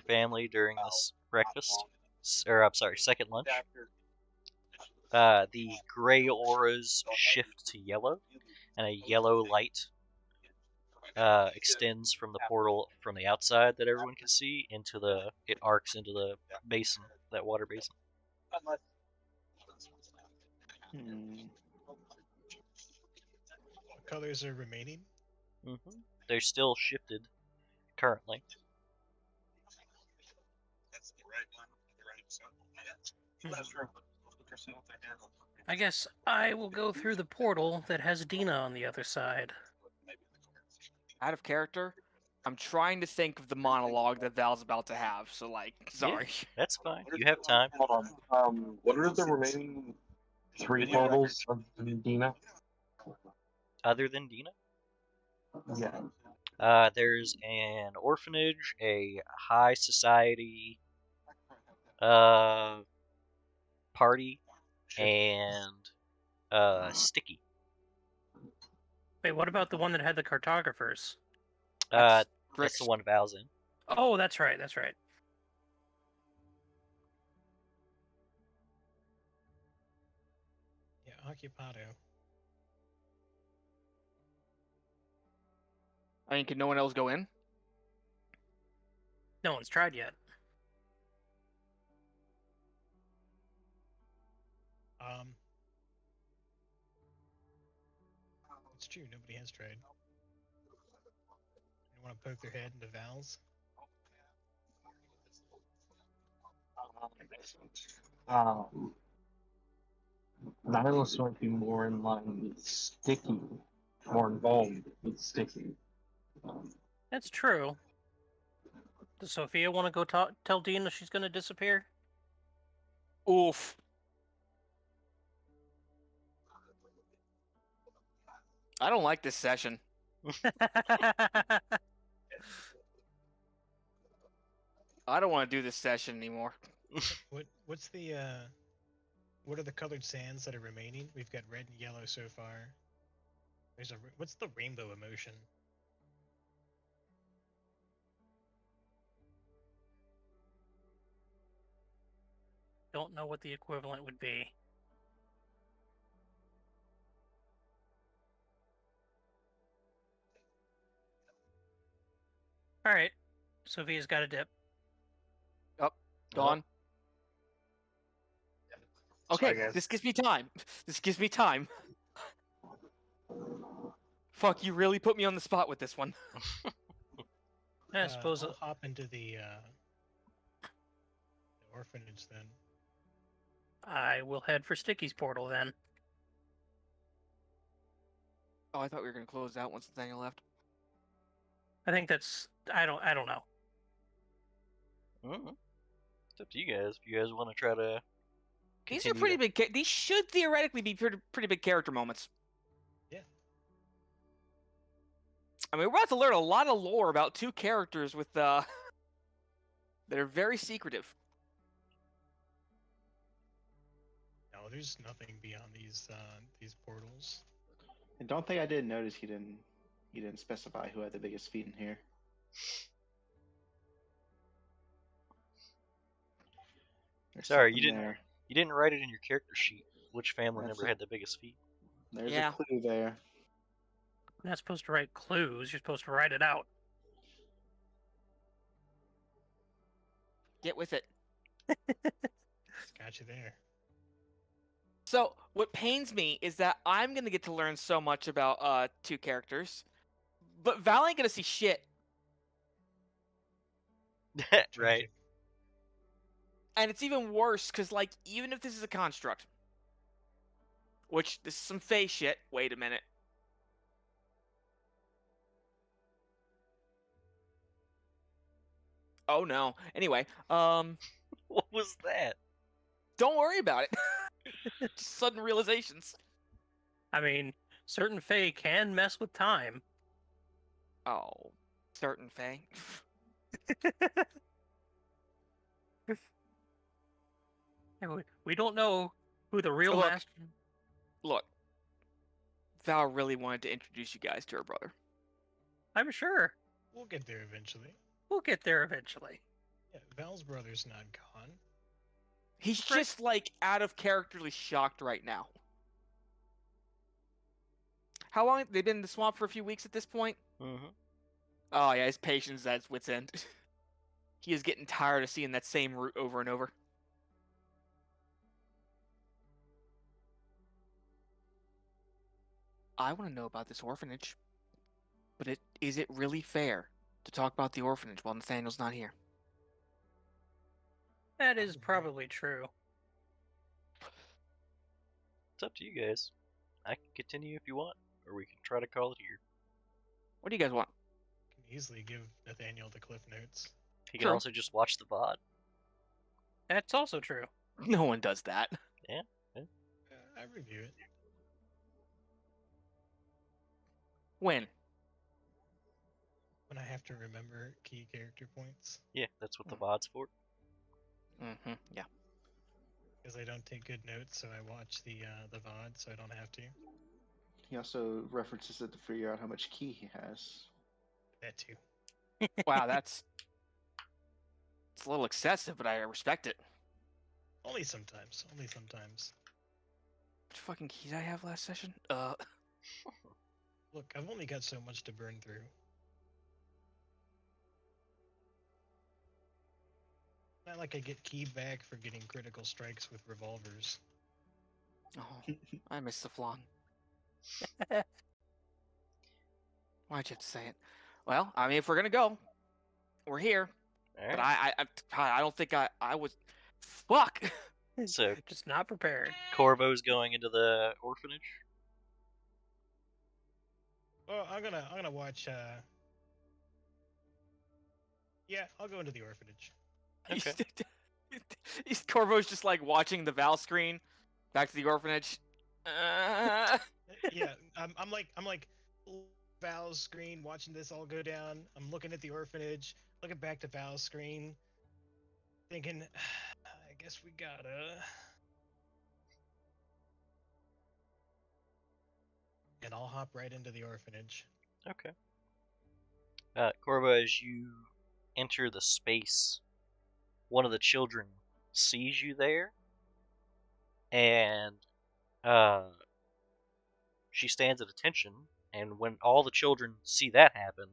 A: family during this breakfast, or I'm sorry, second lunch, the gray auras shift to yellow, and a yellow light extends from the portal from the outside that everyone can see it arcs into the basin, that water basin.
B: What colors are remaining?
A: They're still shifted currently.
C: I guess I will go through the portal that has Dina on the other side.
F: Out of character, I'm trying to think of the monologue that Val's about to have, so like, sorry.
A: Yeah, that's fine. You have time.
D: Hold on. What are the remaining 3 portals of Dina?
A: Other than Dina?
D: Yeah.
A: There's an orphanage, a high society party, and Sticky.
C: Wait, what about the one that had the cartographers?
A: That's
F: Drix.
A: the one Val's in.
C: Oh, that's right, that's right.
B: Yeah, Occupado.
F: I mean, can no one else go in?
C: No one's tried yet.
B: It's true, nobody has tried. You want to poke their head into Val's?
D: Nihilus might be more in line with Sticky, more involved with Sticky.
C: That's true. Does Sophia want to go tell Dina she's going to disappear?
F: Oof. I don't like this session. I don't want to do this session anymore.
B: What's the what are the colored sands that are remaining? We've got red and yellow so far. What's the rainbow emotion?
C: Don't know what the equivalent would be. Alright. Sophia's got a dip.
F: Gone. Okay, this gives me time. This gives me time. Fuck, you really put me on the spot with this one.
C: I suppose
B: I'll hop into the orphanage then.
C: I will head for Sticky's portal then.
F: Oh, I thought we were gonna close out once Nathaniel left.
C: I think that's I don't know.
A: It's up to you guys. If you guys want to try to
F: These are pretty big. These should theoretically be pretty big character moments.
B: Yeah.
F: I mean, we're about to learn a lot of lore about 2 characters with They're very secretive.
B: No, there's nothing beyond these portals.
E: And don't think I didn't notice he didn't specify who had the biggest feet in here. There's
A: Sorry,
E: something there.
A: you didn't write it in your character sheet. Which family
E: That's
A: member
E: it.
A: had the biggest feet?
E: There's
F: Yeah.
E: a clue there.
C: You're not supposed to write clues. You're supposed to write it out.
F: Get with it.
B: Got you there.
F: So what pains me is that I'm gonna get to learn so much about two characters, but Val ain't gonna see shit.
A: Right.
B: Tragic.
F: And it's even worse because, like, even if this is a construct, which this is some Fae shit. Wait a minute. Oh no. Anyway,
A: What was that?
F: don't worry about it. Just sudden realizations.
C: I mean, certain Fae can mess with time.
F: Oh, certain Fae.
C: We don't know who the real
F: Look.
C: master.
F: Look, Val really wanted to introduce you guys to her brother.
C: I'm sure
B: We'll get there eventually.
C: we'll get there eventually.
B: Yeah, Val's brother's not gone.
F: He's just, like, out of characterly shocked right now. How long? They've been in the swamp for a few weeks at this point?
A: Mm-hmm.
F: Oh, yeah, his patience is at its wit's end. He is getting tired of seeing that same route over and over. I want to know about this orphanage. But is it really fair to talk about the orphanage while Nathaniel's not here?
C: That is probably true.
A: It's up to you guys. I can continue if you want, or we can try to call it here.
F: What do you guys want?
B: Can easily give Nathaniel the cliff notes.
A: He can
F: Sure.
A: also just watch the VOD.
C: That's also true.
F: No one does that.
B: I review it.
F: When?
B: When I have to remember key character points.
A: Yeah, that's what the VOD's for.
F: Mm-hmm, yeah.
B: Because I don't take good notes, so I watch the VOD, so I don't have to.
E: He also references it to figure out how much key he has.
B: That too.
F: Wow, it's a little excessive, but I respect it.
B: Only sometimes. Only sometimes.
F: Which fucking keys I have last session?
B: Look, I've only got so much to burn through. Not like I get key back for getting critical strikes with revolvers.
F: Oh, I missed the flan. Why'd you have to say it? Well, I mean, if we're gonna go, we're here.
A: All
F: But
A: right.
F: I don't think I was. Fuck.
A: So
C: Just not prepared.
A: Corvo's going into the orphanage.
B: Oh, I'm gonna watch. Yeah, I'll go into the orphanage.
A: Okay.
F: Corvo's just like watching the Val screen. Back to the orphanage.
B: Yeah, I'm like Val's screen, watching this all go down. I'm looking at the orphanage, looking back to Val's screen, thinking, I guess we gotta. And I'll hop right into the orphanage.
A: Okay. Corvo, as you enter the space, one of the children sees you there, and she stands at attention. And when all the children see that happen,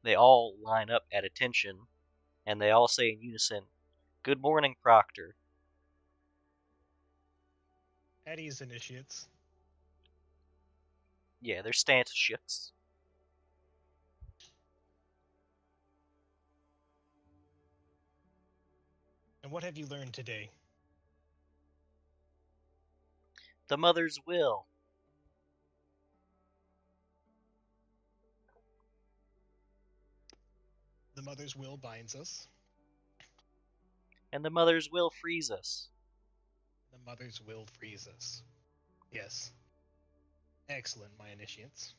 A: they all line up at attention, and they all say in unison, "Good morning, Proctor."
B: Addie's initiates.
A: Yeah, their stance shifts.
B: And what have you learned today?
A: The mother's will.
B: The mother's will binds us.
A: And the mother's will frees us.
B: The mother's will frees us. Yes. Excellent, my initiates.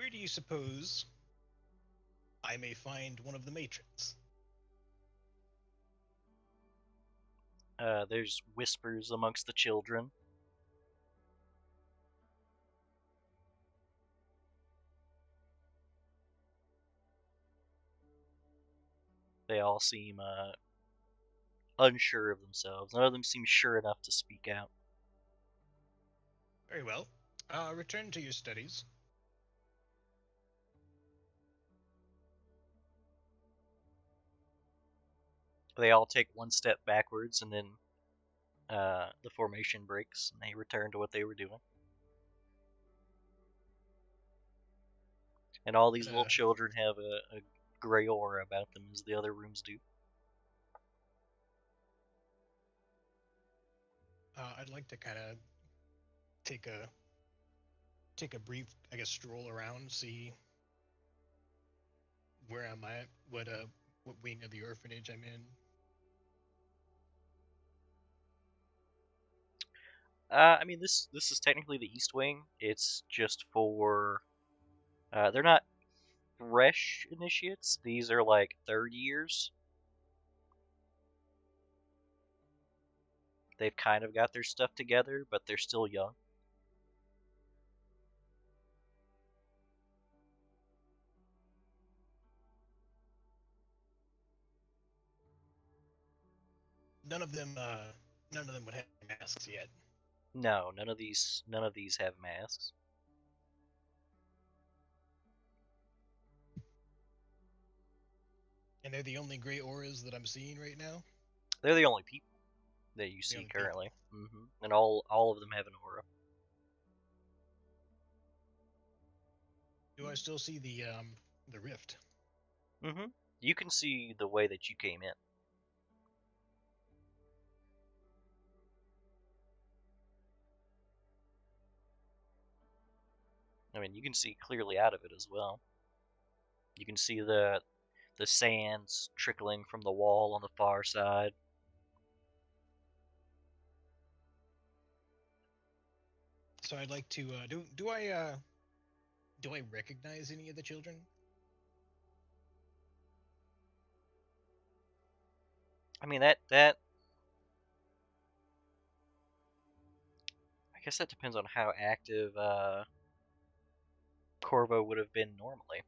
B: Where do you suppose I may find one of the matrons?
A: There's whispers amongst the children. They all seem unsure of themselves. None of them seem sure enough to speak out.
B: Very well. Return to your studies.
A: They all take one step backwards, and then the formation breaks, and they return to what they were doing. And all these little children have a gray aura about them, as the other rooms do.
B: I'd like to kind of take a brief, I guess, stroll around, see where I'm at, what wing of the orphanage I'm in.
A: I mean, this is technically the East Wing. It's just for they're not fresh initiates. These are like third years. They've kind of got their stuff together, but they're still young.
B: None of them would have masks yet.
A: No, none of these have masks.
B: And they're the only gray auras that I'm seeing right now.
A: They're the only people that you see currently. And all of them have an aura.
B: Do I still see the rift?
A: You can see the way that you came in. I mean, you can see clearly out of it as well. You can see the sands trickling from the wall on the far side.
B: So I'd like to do I recognize any of the children?
A: I mean that I guess that depends on how active Corvo would have been normally.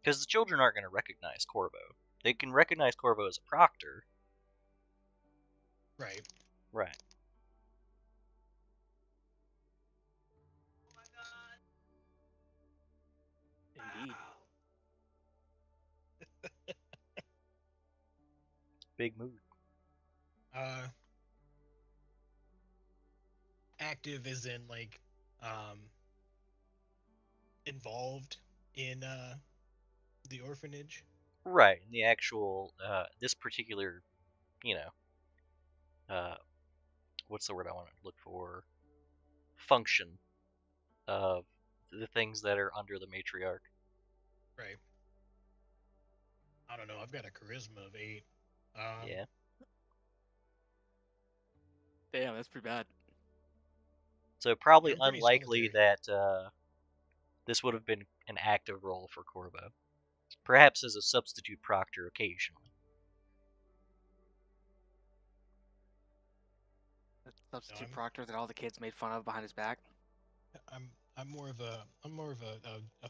A: Because the children aren't going to recognize Corvo. They can recognize Corvo as a proctor.
B: Right.
A: Right.
F: Indeed.
A: Big mood.
B: Active is in like involved in the orphanage.
A: Right. In the actual this particular, you know, what's the word I want to look for? Function of the things that are under the matriarch.
B: Right. I don't know. I've got a charisma of 8.
A: Yeah.
F: Damn, that's pretty bad.
A: So probably
B: I'm pretty
A: unlikely
B: solitary.
A: that this would have been an active role for Corvo. Perhaps as a substitute proctor occasionally.
F: The substitute proctor that all the kids made fun of behind his back.
B: I'm more of a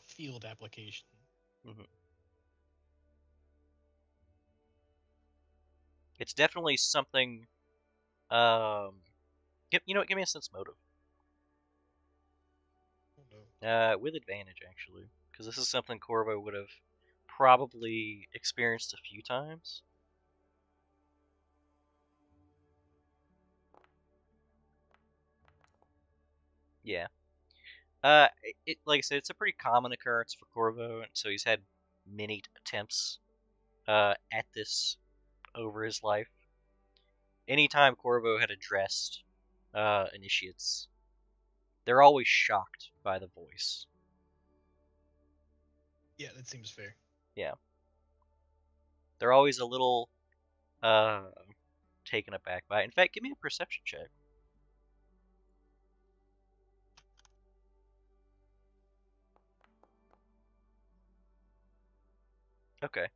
B: field application.
A: It's definitely something. Give me a sense motive. With advantage, actually, because this is something Corvo would have probably experienced a few times. Yeah. Like I said, it's a pretty common occurrence for Corvo, and so he's had many attempts at this over his life. Anytime Corvo had addressed initiates, they're always shocked by the voice.
B: Yeah, that seems fair.
A: Yeah. They're always a little taken aback by it. In fact, give me a perception check. Okay.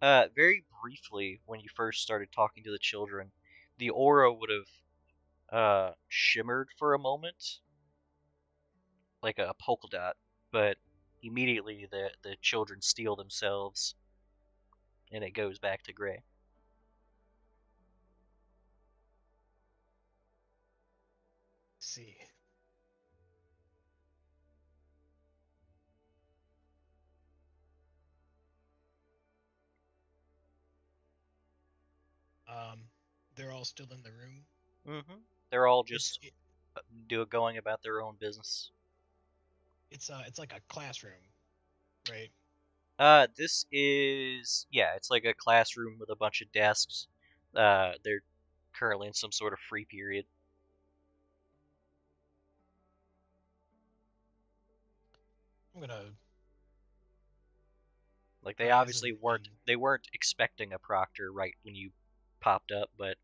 A: Very briefly, when you first started talking to the children, the aura would have shimmered for a moment, like a polka dot, but immediately the children steel themselves, and it goes back to gray.
B: See. Um, they're all still in the room.
A: Mm-hmm. They're all
B: It's
A: just going about their own business.
B: it's like a classroom, right?
A: This is it's like a classroom with a bunch of desks. They're currently in some sort of free period.
B: I'm gonna
A: Like they
B: rise
A: obviously
B: and
A: weren't expecting a proctor right when you popped up, but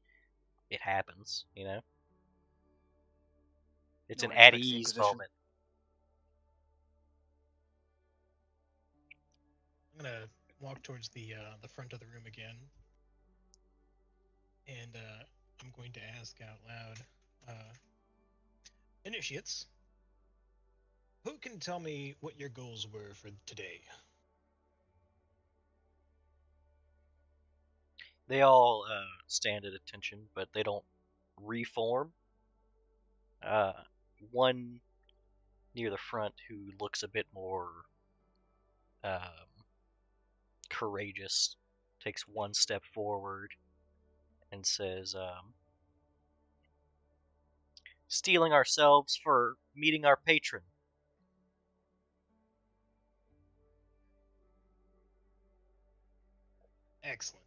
A: it happens, you know. It's
F: No
A: an
F: one
A: at
F: expects the
A: ease
F: Inquisition.
A: moment.
B: I'm gonna walk towards the front of the room again, and I'm going to ask out loud, initiates, who can tell me what your goals were for today?
A: They all stand at attention, but they don't reform. Uh, One near the front who looks a bit more um, courageous takes one step forward and says, "Stealing ourselves for meeting our patron."
B: Excellent.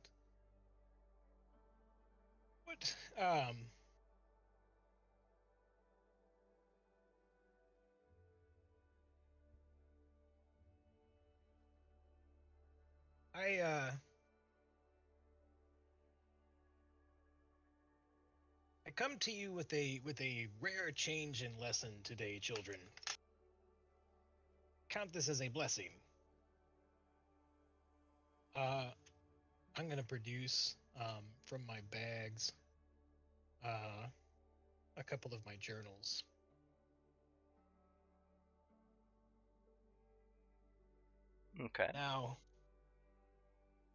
B: What I I come to you with a rare change in lesson today, children. Count this as a blessing. Uh, I'm gonna produce from my bags uh, a couple of my journals.
A: Okay.
B: Now,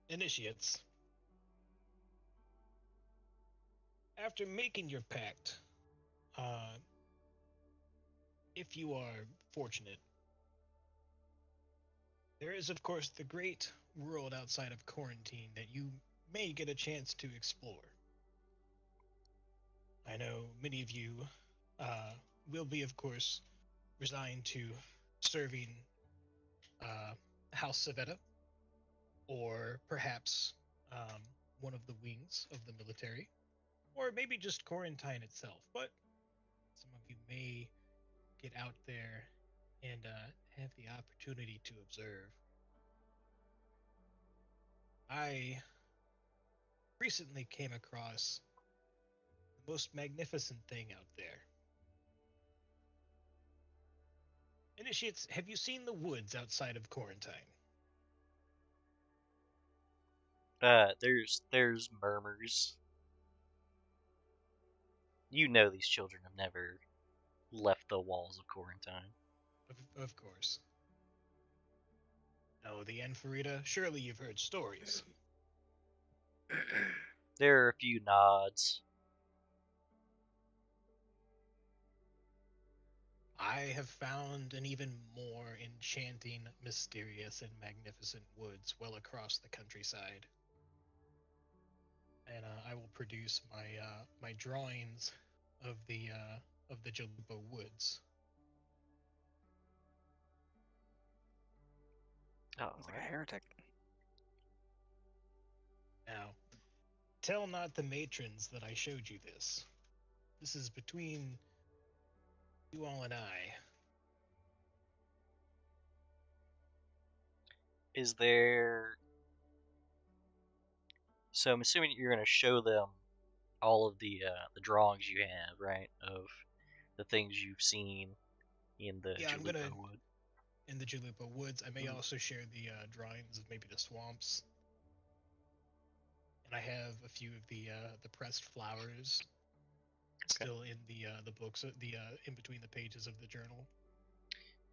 B: initiates, after making your pact, uh, if you are fortunate, there is, of course, the great world outside of quarantine that you may get a chance to explore. I know many of you uh, will be, of course, resigned to serving uh, House Savetta, or perhaps um, one of the wings of the military, or maybe just quarantine itself. But some of you may get out there and have the opportunity to observe. I recently came across the most magnificent thing out there. Initiates, have you seen the woods outside of quarantine?
A: There's murmurs. You know these children have never left the walls of quarantine.
B: Of course. Oh, the Enfarita? Surely you've heard stories.
A: There are a few nods.
B: I have found an even more enchanting, mysterious, and magnificent woods well across the countryside. And I will produce my drawings of the Jalupo woods.
F: Oh, it's like a heretic.
B: Now, tell not the matrons that I showed you this. This is between you all and I.
A: Is there? So I'm assuming you're going to show them all of the drawings you have, right? Of the things you've seen in the
B: Yeah,
A: Jalupo wood.
B: in the Jalupa Woods. I may
A: Mhm.
B: also share the drawings of maybe the swamps, and I have a few of the pressed flowers still in the books, the in between the pages of the journal.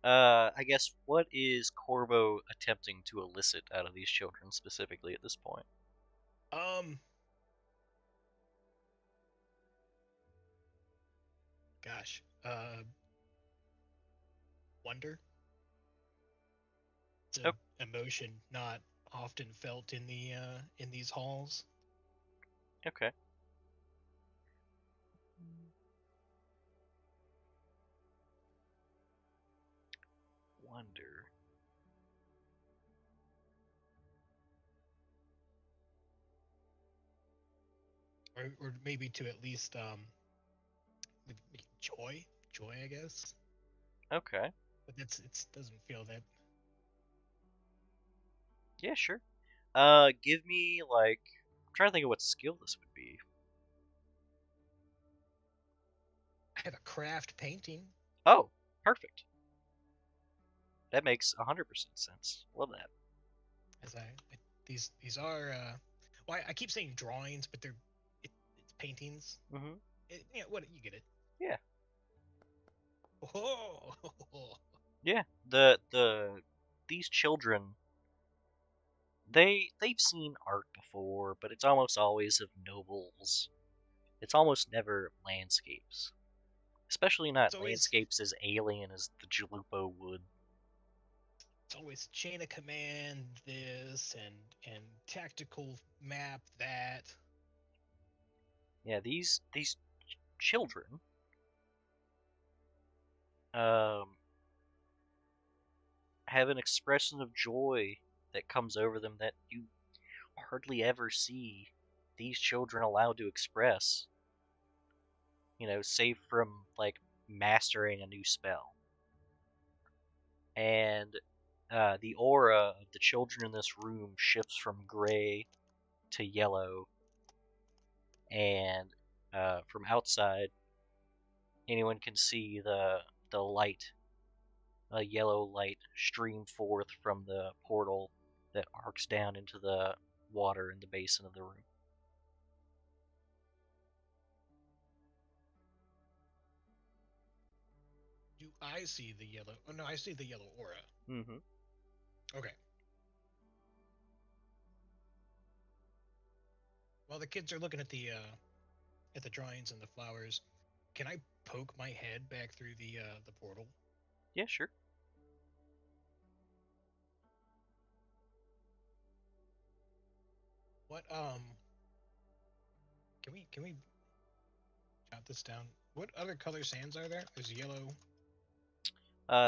A: I guess what is Corvo attempting to elicit out of these children specifically at this point?
B: Um, gosh, wonder. It's
A: Oh,
B: an emotion not often felt in these halls.
A: okay. Wonder.
B: Or maybe to at least joy, I guess.
A: Okay.
B: But it doesn't feel that.
A: Yeah, sure. Give me like I'm trying to think of what skill this would be.
B: I have a craft painting.
A: Oh, perfect. That makes 100% sense. Love that.
B: As these are well, I keep saying drawings, but it's paintings.
A: Mm-hmm.
B: What you get it?
A: Yeah.
B: Oh,
A: Yeah. These children they've seen art before, but it's almost always of nobles. It's almost never landscapes. Especially
B: it's
A: not
B: always
A: landscapes as alien as the Jalupo would.
B: it's always chain of command this and tactical map that.
A: Yeah, these children um have an expression of joy that comes over them that you hardly ever see these children allowed to express, save from like mastering a new spell. And the aura of the children in this room shifts from gray to yellow, and from outside, anyone can see the light, a yellow light, stream forth from the portal that arcs down into the water in the basin of the room.
B: Do I see the yellow? Oh no, I see the yellow aura.
A: Mm-hmm.
B: Okay. While the kids are looking at the drawings and the flowers, can I poke my head back through the portal?
A: Yeah, sure.
B: What can we jot this down? What other color sands are there? There's yellow.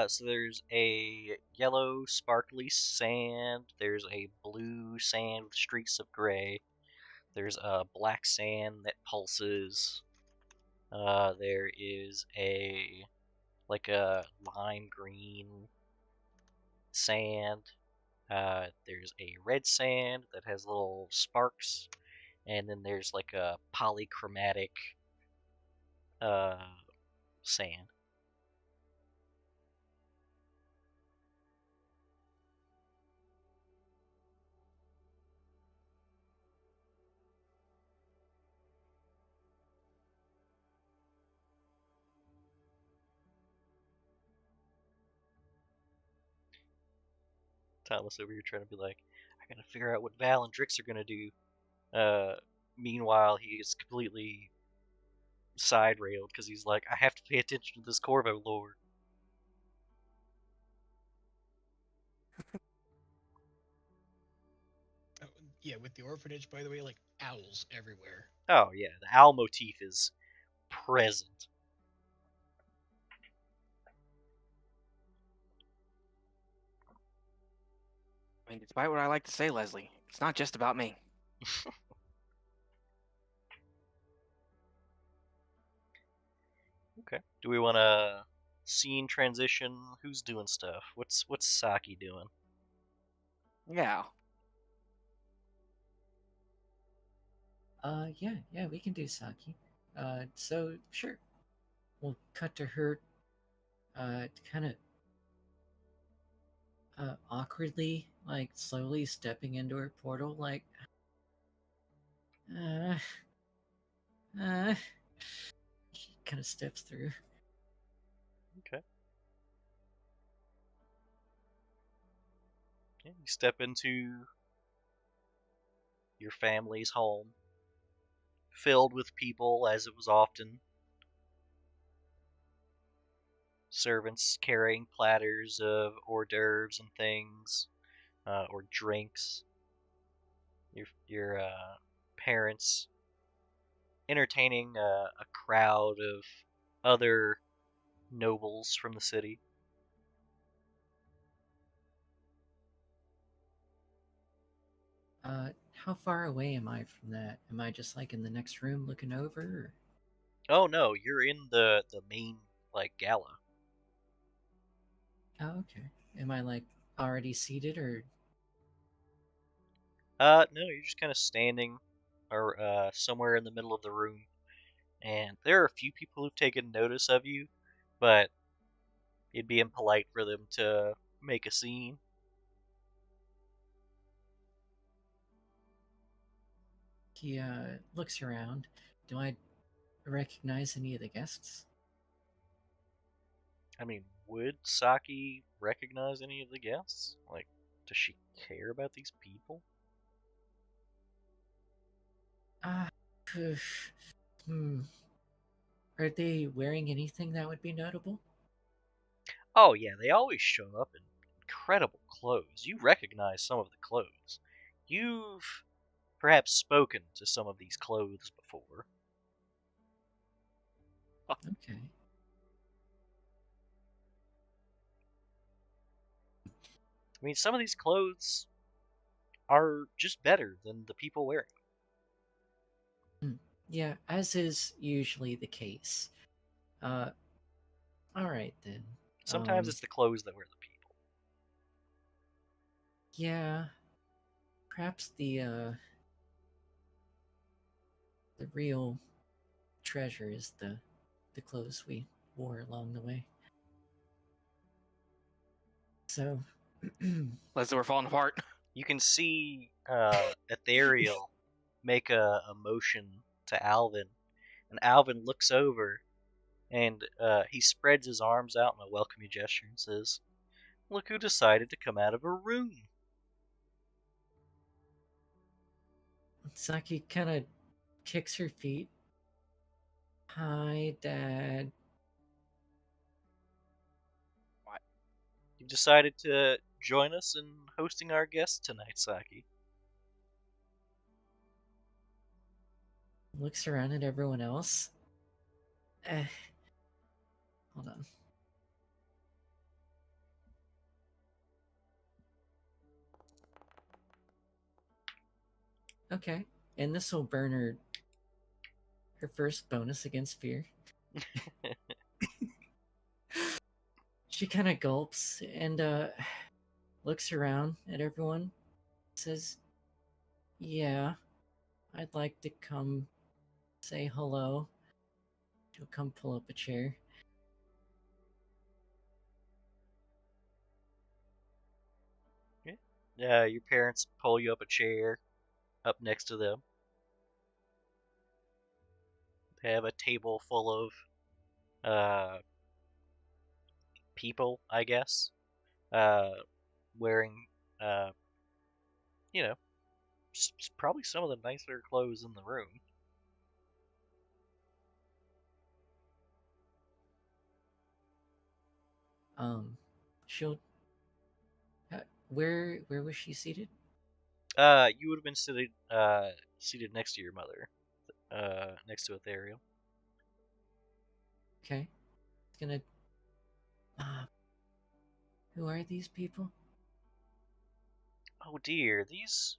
A: So there's a yellow sparkly sand. There's a blue sand with streaks of gray. There's a black sand that pulses. There is a lime green sand. There's a red sand that has little sparks, and then there's like a polychromatic uh, sand. Thomas over here trying to be like, I gotta figure out what Val and Drix are gonna do. Uh, Meanwhile, he is completely side railed because he's like, I have to pay attention to this Corvo lore.
B: Oh, yeah, with the orphanage, by the way, like owls everywhere.
A: Oh yeah, the owl motif is present.
F: I mean, despite what I like to say, Leslie, it's not just about me.
A: Okay. Do we want to scene transition? Who's doing stuff? What's Saki doing?
F: Yeah.
G: Yeah, we can do Saki. So sure, we'll cut to her, kind of awkwardly, like slowly stepping into her portal, like, uh, she kind of steps through.
A: Okay. Yeah, you step into your family's home, filled with people as it was often. Servants carrying platters of hors d'oeuvres and things, or drinks. Your parents entertaining a crowd of other nobles from the city.
G: How far away am I from that? Am I just like in the next room looking over? Or...
A: Oh no, you're in the main like gala.
G: Oh, okay. Am I like already seated or?
A: No, you're just kind of standing or somewhere in the middle of the room, and there are a few people who've taken notice of you, but it'd be impolite for them to make a scene.
G: He looks around. Do I recognize any of the guests?
A: I mean, would Saki recognize any of the guests? Like, does she care about these people?
G: Ah, hmm. Are they wearing anything that would be notable?
A: Oh yeah, they always show up in incredible clothes. You recognize some of the clothes. You've perhaps spoken to some of these clothes before.
G: Okay.
A: I mean, some of these clothes are just better than the people wearing them.
G: Yeah, as is usually the case. Uh, all right then.
A: Sometimes it's the clothes that wear the people.
G: Yeah, perhaps the real treasure is the clothes we wore along the way. So,
F: Let's say we're falling apart.
A: You can see Ethereal make a motion to Alvin, and Alvin looks over and he spreads his arms out in a welcoming gesture and says, "Look who decided to come out of her room."
G: Saki kind of kicks her feet. Hi, Dad.
A: You've decided to join us in hosting our guest tonight, Saki.
G: Looks around at everyone else. Hold on. Okay, and this will burn her first bonus against fear. She kind of gulps and looks around at everyone. Says, "Yeah, I'd like to come say hello." She'll come pull up a chair.
A: Your parents pull you up a chair up next to them. They have a table full of people, I guess, uh, wearing, uh, you know, probably some of the nicer clothes in the room.
G: She'll. Where was she seated?
A: You would have been seated next to your mother, next to Ethereal.
G: Okay, it's gonna. Who are these people?
A: Oh dear, these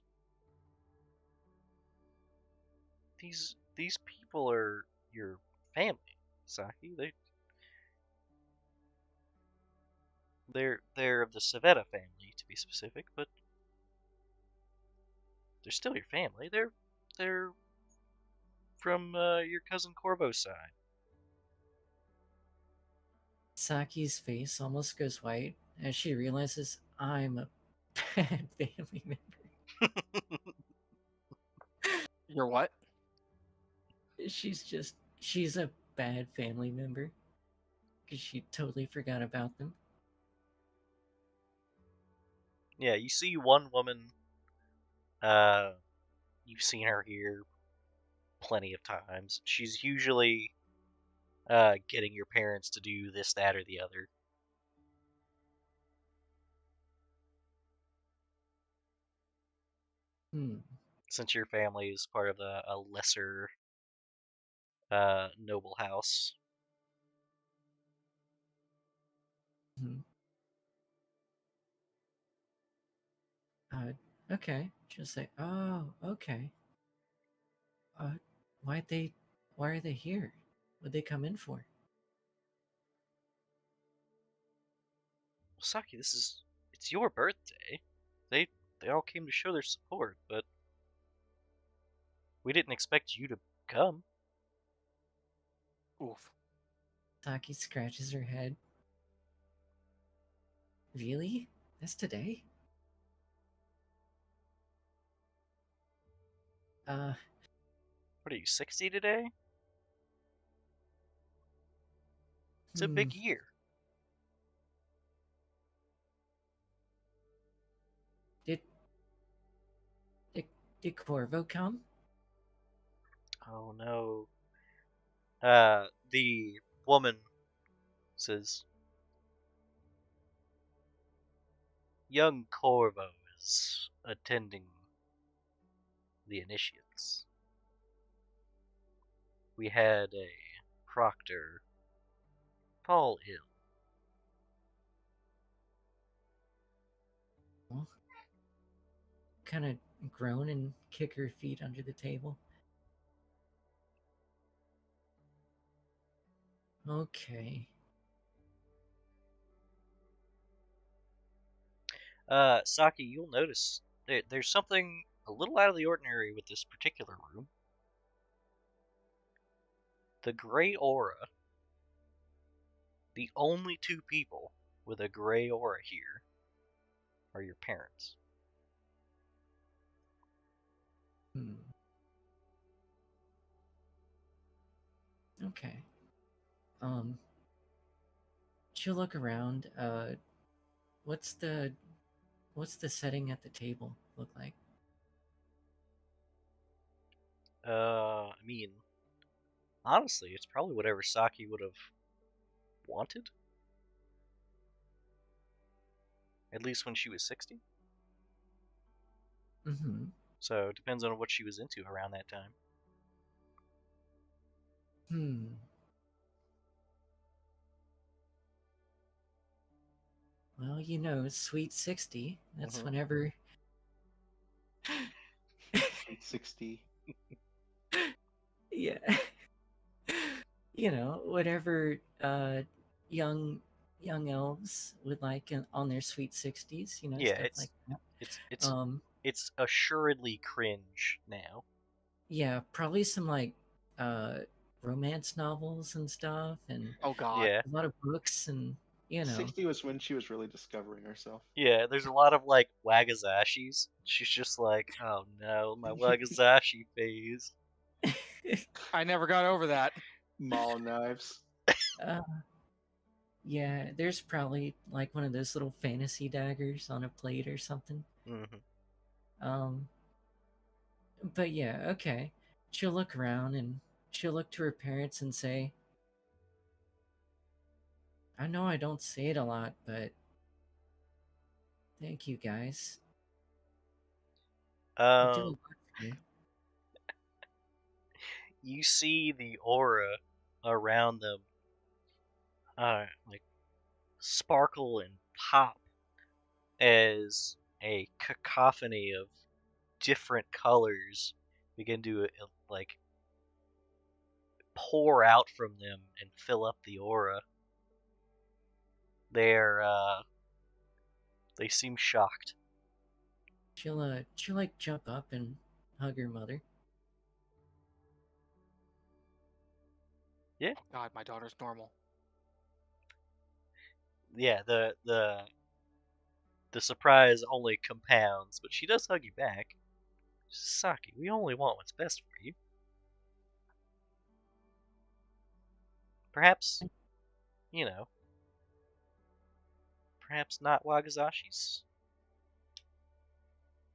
A: people are your family, Saki. They're of the Savetta family, to be specific, but they're still your family. They're from your cousin Corvo's side.
G: Saki's face almost goes white as she realizes, I'm a bad family member.
F: You're what?
G: She's a bad family member because she totally forgot about them.
A: Yeah, you see one woman. You've seen her here plenty of times. She's usually getting your parents to do this, that, or the other. Since your family is part of a lesser noble house.
G: Hmm. Okay. She'll say, "Oh, okay. Uh, why they? Why are they here? What'd they come in for?"
A: Saki, it's your birthday. They all came to show their support, but we didn't expect you to come.
F: Oof.
G: Saki scratches her head. Really? That's today?
A: What are you, 60 today? It's a big year.
G: Did did Corvo come?
A: Oh no. The woman says, young Corvo is attending the initiates. We had a proctor fall ill.
G: Kind of groan and kick her feet under the table. Okay.
A: Saki, you'll notice there's something a little out of the ordinary with this particular room. The gray aura. The only two people with a gray aura here are your parents.
G: Okay. She'll look around. What's the setting at the table look like?
A: I mean, honestly, it's probably whatever Saki would have wanted. At least when she was 60.
G: Mm-hmm.
A: So it depends on what she was into around that time.
G: Well, you know, sweet 60. That's whenever.
E: Sweet 60.
G: Yeah. You know, whatever young elves would like on their sweet 60s, you know,
A: Yeah,
G: stuff like that.
A: It's assuredly cringe now.
G: Yeah, probably some like romance novels and stuff, and
F: Oh God.
A: Yeah.
G: a lot of books, and you know.
E: 60 was when she was really discovering herself.
A: Yeah, there's a lot of like Wagazashis. She's just like, oh no, my Wagazashi phase.
F: I never got over that.
E: Maul knives.
G: Yeah, there's probably like one of those little fantasy daggers on a plate or something. But yeah, okay. She'll look around and she'll look to her parents and say, I know I don't say it a lot, but thank you guys. You do a lot for me.
A: You see the aura around them like sparkle and pop as a cacophony of different colors begin to like pour out from them and fill up the aura. They seem shocked.
G: She'll like jump up and hug her mother.
A: Yeah.
F: God, my daughter's normal.
A: Yeah, the The surprise only compounds, but she does hug you back. Saki, we only want what's best for you. Perhaps, you know, perhaps not Wagasashi's.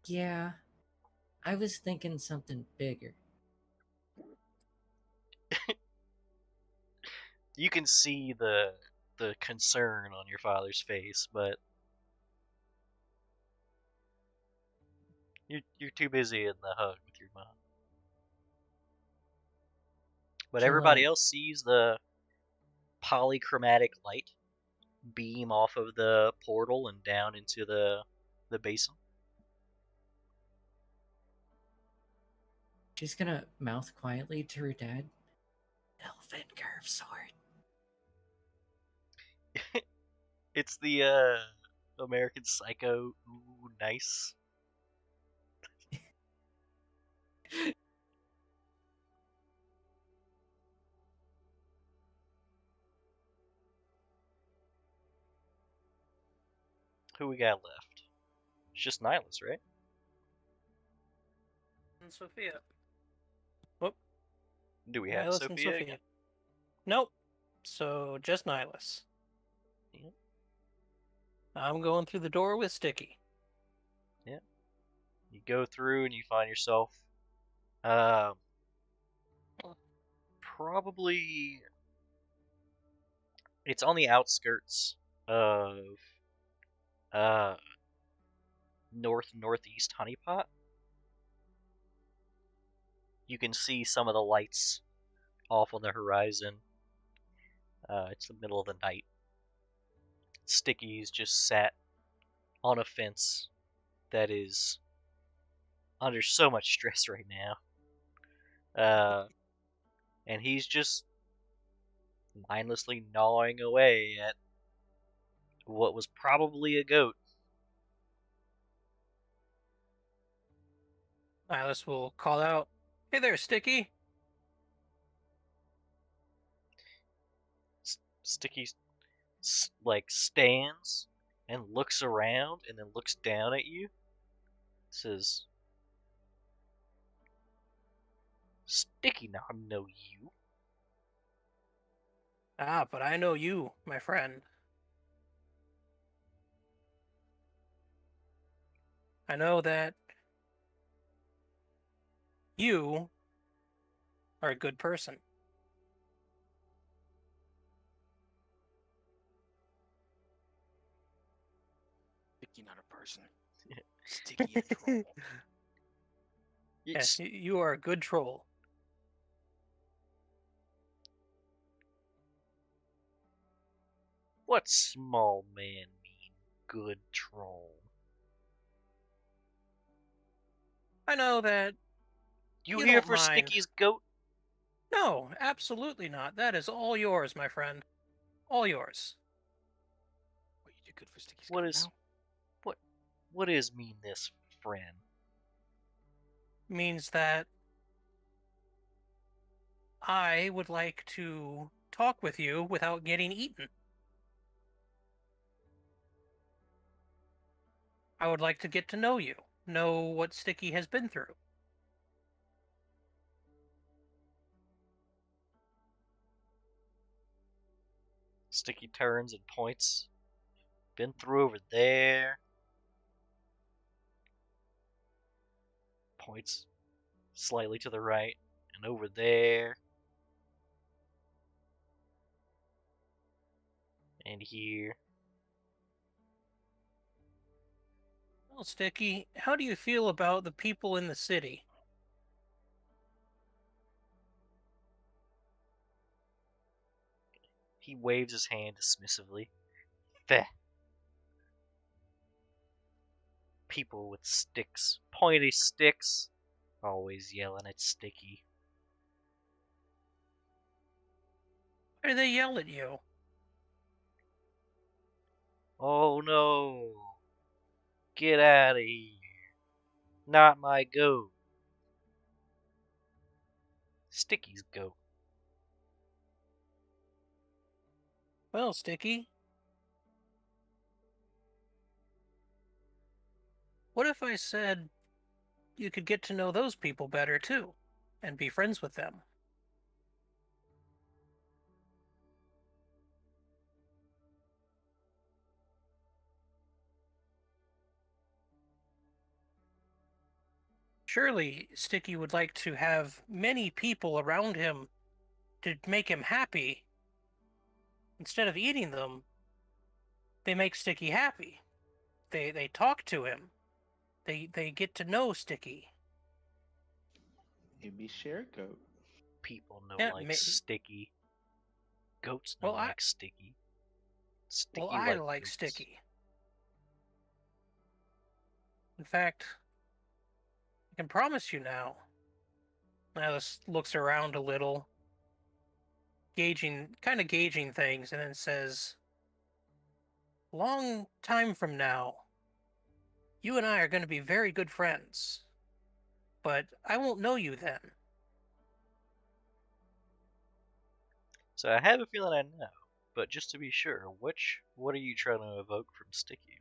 G: Yeah, I was thinking something bigger.
A: You can see the concern on your father's face, but you're too busy in the hug with your mom. But
G: She'll,
A: everybody else sees the polychromatic light beam off of the portal and down into the basin.
G: She's gonna mouth quietly to her dad. Elven curve sword.
A: It's the American Psycho. Ooh, nice. Who we got left? It's just Nihilus, right?
C: And Sophia. Whoop.
A: Do we have
C: Nihilus and
A: Sophia
C: Sophia.
A: again?
C: Nope. So just Nihilus.
A: Yeah.
C: I'm going through the door with Sticky.
A: Yeah. You go through and you find yourself um probably it's on the outskirts of uh northeast Honeypot. You can see some of the lights off on the horizon. It's the middle of the night. Sticky's just sat on a fence that is under so much stress right now. And he's just mindlessly gnawing away at what was probably a goat.
C: Nihilus will call out, "Hey there, Sticky."
A: Sticky like stands and looks around and then looks down at you. Says, "Sticky, now I know you."
C: Ah, but I know you, my friend. I know that you are a good person.
F: Sticky, not a person. Sticky, a troll.
C: Yes, you are a good troll.
A: What small man mean, good troll?
C: I know that
A: You
C: you
A: here
C: don't
A: for
C: mind.
A: Sticky's goat?
C: No, absolutely not. That is all yours, my friend. All yours.
F: What, you do good for Sticky's
A: What
F: goat
A: is
F: now?
A: what is mean this, friend?
C: Means that I would like to talk with you without getting eaten. I would like to get to know you, know what Sticky has been through.
A: Sticky turns and points. Been through over there. Points slightly to the right and over there. And here.
C: Well, Sticky, how do you feel about the people in the city?
A: He waves his hand dismissively. Feh. People with sticks. Pointy sticks. Always yelling at Sticky.
C: Why do they yell at you?
A: Oh no. Get out of here. Not my goat. Sticky's goat.
C: Well, Sticky, What if I said you could get to know those people better too, and be friends with them? Surely Sticky would like to have many people around him to make him happy. Instead of eating them, they make Sticky happy. They talk to him. They get to know Sticky.
E: Maybe share goat.
A: People know
C: Yeah,
A: like Sticky. Goats know
C: well,
A: like Sticky. Sticky
C: I
A: like
C: like
A: goats.
C: Sticky. In fact, I can promise you now. Alice looks around a little, kind of gauging things, and then says, "Long time from now, you and I are going to be very good friends. But I won't know you then."
A: So I have a feeling I know, but just to be sure, what are you trying to evoke from Sticky?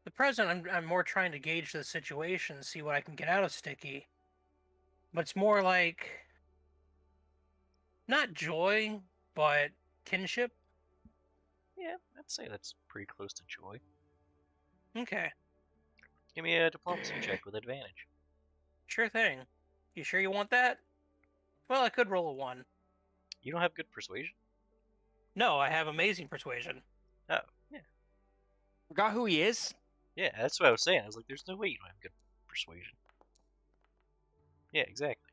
C: The present, I'm more trying to gauge the situation, see what I can get out of Sticky. But it's more like not joy, but kinship.
A: Yeah, I'd say that's pretty close to joy.
C: Okay,
A: Give me a diplomacy check with advantage.
C: sure thing. You sure you want that? Well, I could roll a 1.
A: You don't have good persuasion?
C: No, I have amazing persuasion.
A: Oh, yeah.
F: Forgot who he is?
A: Yeah, that's what I was saying. I was like, there's no way you don't have good persuasion. Yeah, exactly.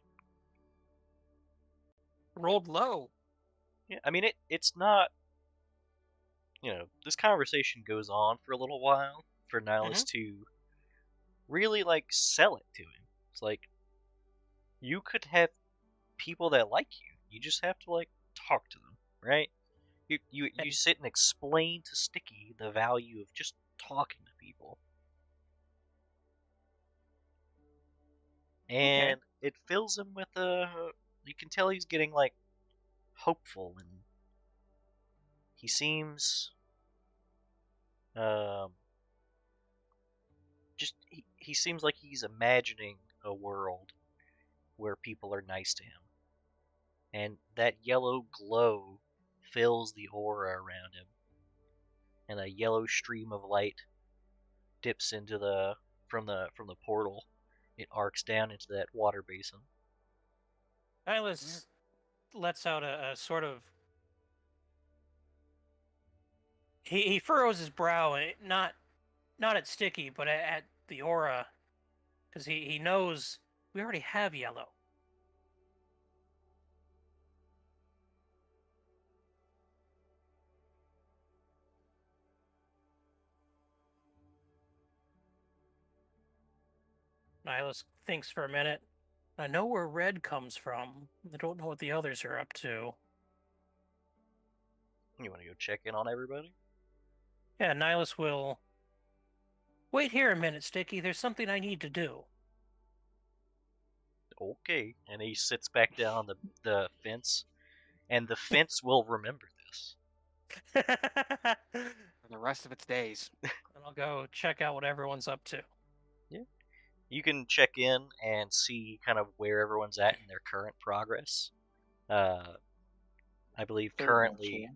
C: Rolled low.
A: Yeah, I mean, it's not, this conversation goes on for a little while for Nihilus to really, like, sell it to him. It's like, you could have people that like you. You just have to, like, talk to them, right? You sit and explain to Sticky the value of just talking to people. And it fills him with you can tell he's getting, like, hopeful, and he seems um he seems like he's imagining a world where people are nice to him, and that yellow glow fills the aura around him, and a yellow stream of light dips into the from the portal. It arcs down into that water basin.
C: Silas lets out a sort of. He furrows his brow, not at Sticky, but at the aura, because he knows we already have yellow. Nihilus thinks for a minute. I know where red comes from. I don't know what the others are up to.
A: You want to go check in on everybody?
C: Yeah, Nihilus will. Wait here a minute, Sticky. There's something I need to do.
A: Okay. And he sits back down on the fence, and the fence will remember this.
F: For the rest of its days.
C: And I'll go check out what everyone's up to.
A: Yeah. You can check in and see kind of where everyone's at in their current progress. I believe currently,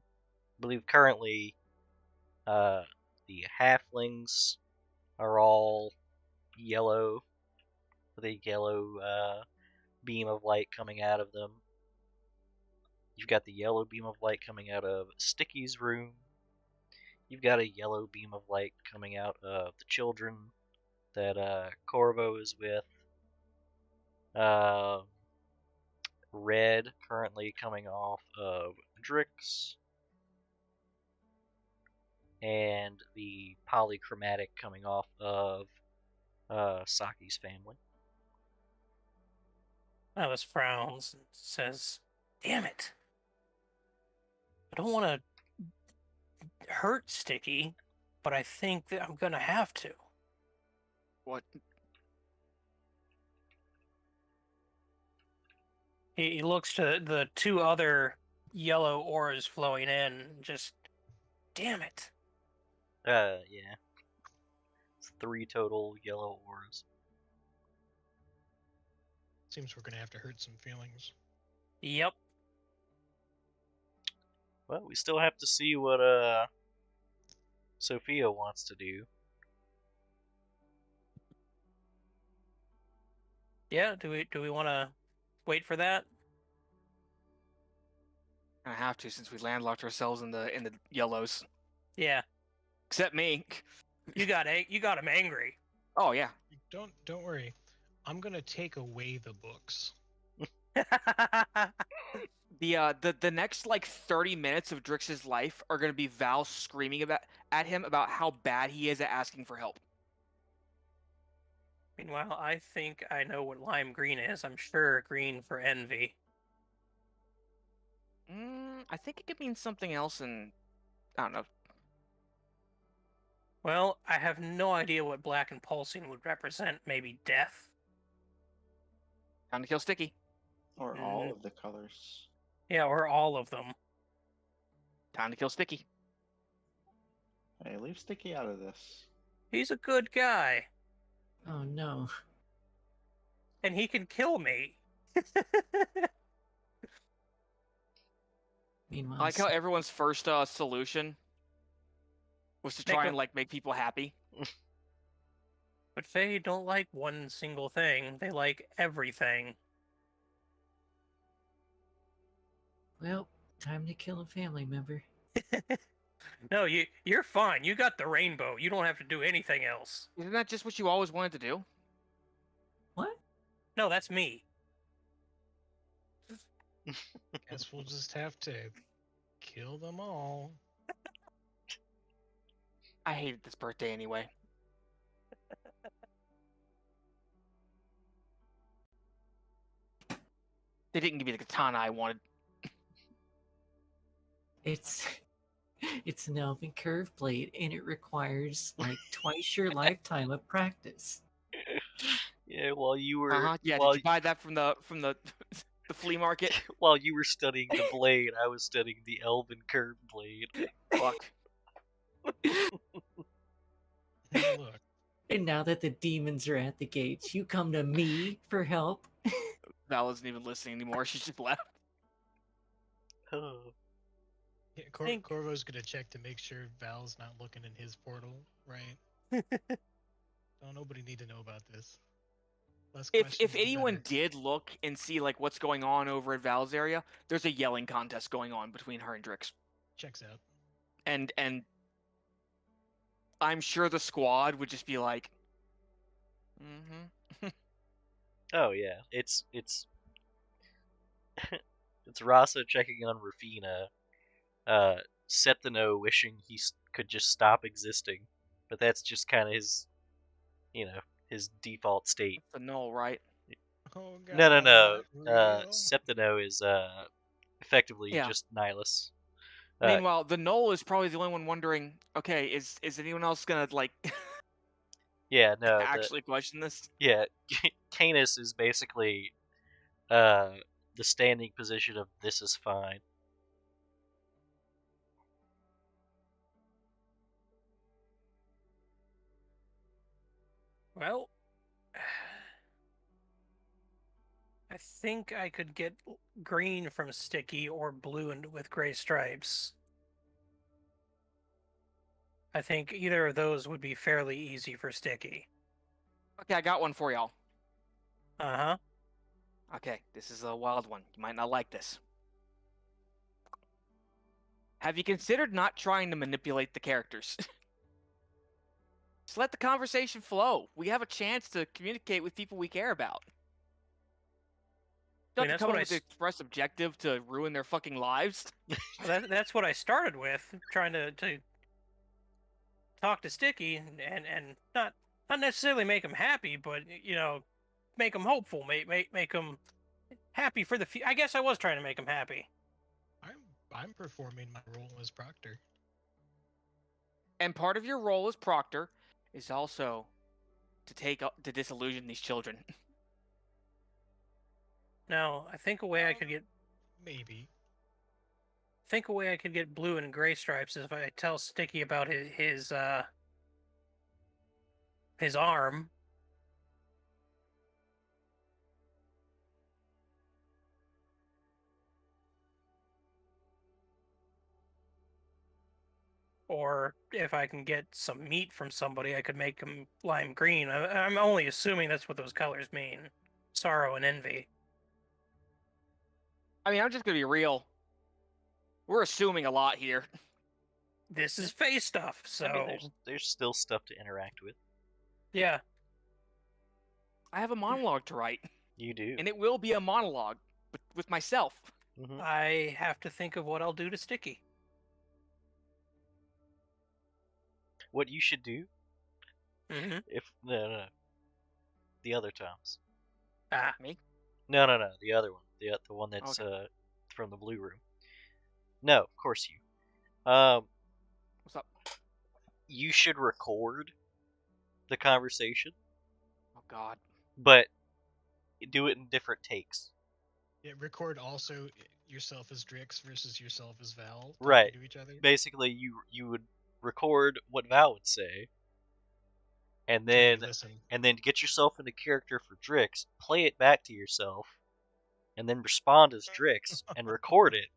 A: the halflings are all yellow, with a yellow beam of light coming out of them. You've got the yellow beam of light coming out of Sticky's room. You've got a yellow beam of light coming out of the children that Corvo is with. Red currently coming off of Drix. And the polychromatic coming off of Saki's family.
C: Nihilus frowns and says, "Damn it. I don't want to hurt Sticky, but I think that I'm going to have to."
F: What?
C: He looks to the 2 other yellow auras flowing in, just damn it.
A: Yeah. It's 3 total yellow auras.
B: Seems we're gonna have to hurt some feelings.
C: Yep.
A: Well, we still have to see what Sophia wants to do.
C: Yeah, do we want to wait for that?
F: I have to since we landlocked ourselves in the yellows.
C: Yeah.
F: Except me.
C: You got him angry.
F: Oh yeah.
B: Don't worry. I'm gonna take away the books.
F: The next like 30 minutes of Drix's life are gonna be Val screaming at him about how bad he is at asking for help.
C: Meanwhile, I think I know what lime green is. I'm sure green for envy.
F: I think it could mean something else, and I don't know.
C: Well, I have no idea what black and pulsing would represent. Maybe death?
F: Time to kill Sticky.
E: Or all of the colors.
C: Yeah, or all of them.
F: Time to kill Sticky.
E: Hey, leave Sticky out of this.
C: He's a good guy,
G: Oh no.
C: and he can kill me.
G: Meanwhile,
F: I like how everyone's first solution was to try and like make people happy.
C: But Fae don't like one single thing. They like everything.
G: well, time to kill a family member.
C: No, you're fine. You got the rainbow. You don't have to do anything else.
F: Isn't that just what you always wanted to do?
G: What?
C: No, that's me.
B: Guess we'll just have to kill them all.
F: I hated this birthday anyway. They didn't give me the katana I wanted.
G: It's an elven curve blade, and it requires like twice your lifetime of practice.
A: Yeah, while you were
F: Yeah,
A: while,
F: did you buy that from the the flea market?
A: while you were studying the blade, I was studying the elven curved blade.
F: Fuck.
B: Look,
G: And now that the demons are at the gates, you come to me for help.
F: Val isn't even listening anymore. She just left.
A: Oh.
B: yeah,
C: Think-
B: Corvo's gonna check to make sure Val's not looking in his portal, right? Don't nobody need to know about this. Less
F: If
B: questions, the
F: anyone
B: better.
F: did look and see like what's going on over at Val's area, there's a yelling contest going on between her and Drix.
B: Checks out.
F: And I'm sure the squad would just be like,
A: Oh yeah, it's it's Rasa checking on Rafina. Septino wishing he could just stop existing, but that's just kind of his, his default state.
F: the null, right?
B: Oh,
A: No.
B: not real.
A: Septino is effectively
F: Yeah.
A: just Nihilus.
F: Meanwhile, the null is probably the only one wondering, okay, is anyone else gonna like
A: Yeah, no.
F: actually question this?
A: Yeah, Canis is basically the standing position of this is fine.
C: Well, I think I could get green from Sticky or blue with gray stripes. I think either of those would be fairly easy for Sticky.
F: Okay, I got one for y'all.
C: Uh-huh.
F: Okay, this is a wild one. You might not like this. Have you considered not trying to manipulate the characters? Just let the conversation flow. We have a chance to communicate with people we care about.
C: I
F: Don't
C: mean,
F: have to come up with the express objective to ruin their fucking lives.
C: That's what I started with, trying to talk to Sticky and not necessarily make him happy, but make him hopeful, make him happy for the future. I guess I was trying to make him happy.
B: I'm performing my role as Proctor.
F: And part of your role as Proctor is also to disillusion these children.
C: Now, I think a way I could get
B: Maybe.
C: think a way I could get blue and gray stripes is if I tell Sticky about his arm. Or if I can get some meat from somebody, I could make them lime green. I'm only assuming that's what those colors mean. Sorrow and envy.
F: I mean, I'm just gonna be real. We're assuming a lot here.
C: This is face stuff, so...
A: I mean, there's still stuff to interact with.
C: Yeah.
F: I have a monologue to write.
A: You do.
F: And it will be a monologue, but with myself.
A: Mm-hmm.
C: I have to think of what I'll do to Sticky.
A: What you should do,
C: Mm-hmm.
A: no, the other Thomas.
F: Me?
A: No, the other one, the one that's from the blue room. No, of course you.
F: What's up?
A: You should record the conversation.
F: Oh God.
A: But do it in different takes.
B: Yeah, record also yourself as Drix versus yourself as Val. talking
A: Right.
B: To each other.
A: Basically, you would record what Val would say, and then get yourself into character for Drix, play it back to yourself, and then respond as Drix and record it.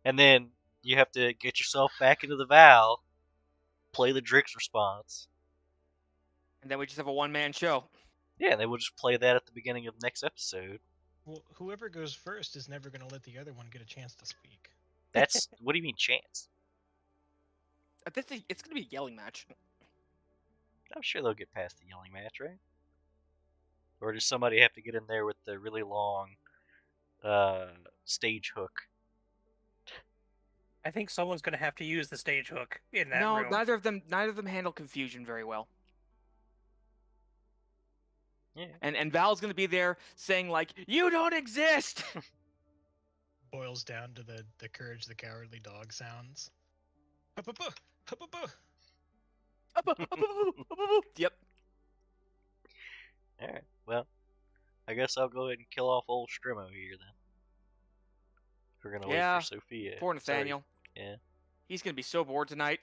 A: And then you have to get yourself back into the Val, play the Drix response.
F: And then we just have a one-man show.
A: Yeah, and then we'll just play that at the beginning of the next episode.
B: Well, whoever goes first is never going to let the other one get a chance to speak.
A: That's what do you mean chance?
F: It's going to be a yelling match.
A: I'm sure they'll get past the yelling match, right? Or does somebody have to get in there with the really long stage hook?
C: I think someone's going to have to use the stage hook in that
F: No,
C: room.
F: neither of them handle confusion very well.
A: Yeah.
F: And Val's going to be there saying like, "You don't exist."
B: Boils down to the Courage the Cowardly Dog sounds.
F: Yep.
A: Alright, well, I guess I'll go ahead and kill off old Strimo here then. We're gonna wait for Sophia.
F: Poor Nathaniel.
A: Sorry. Yeah.
F: He's going to be so bored tonight.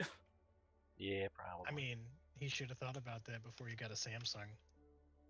A: Yeah, probably.
B: I mean, he should have thought about that before he got a Samsung.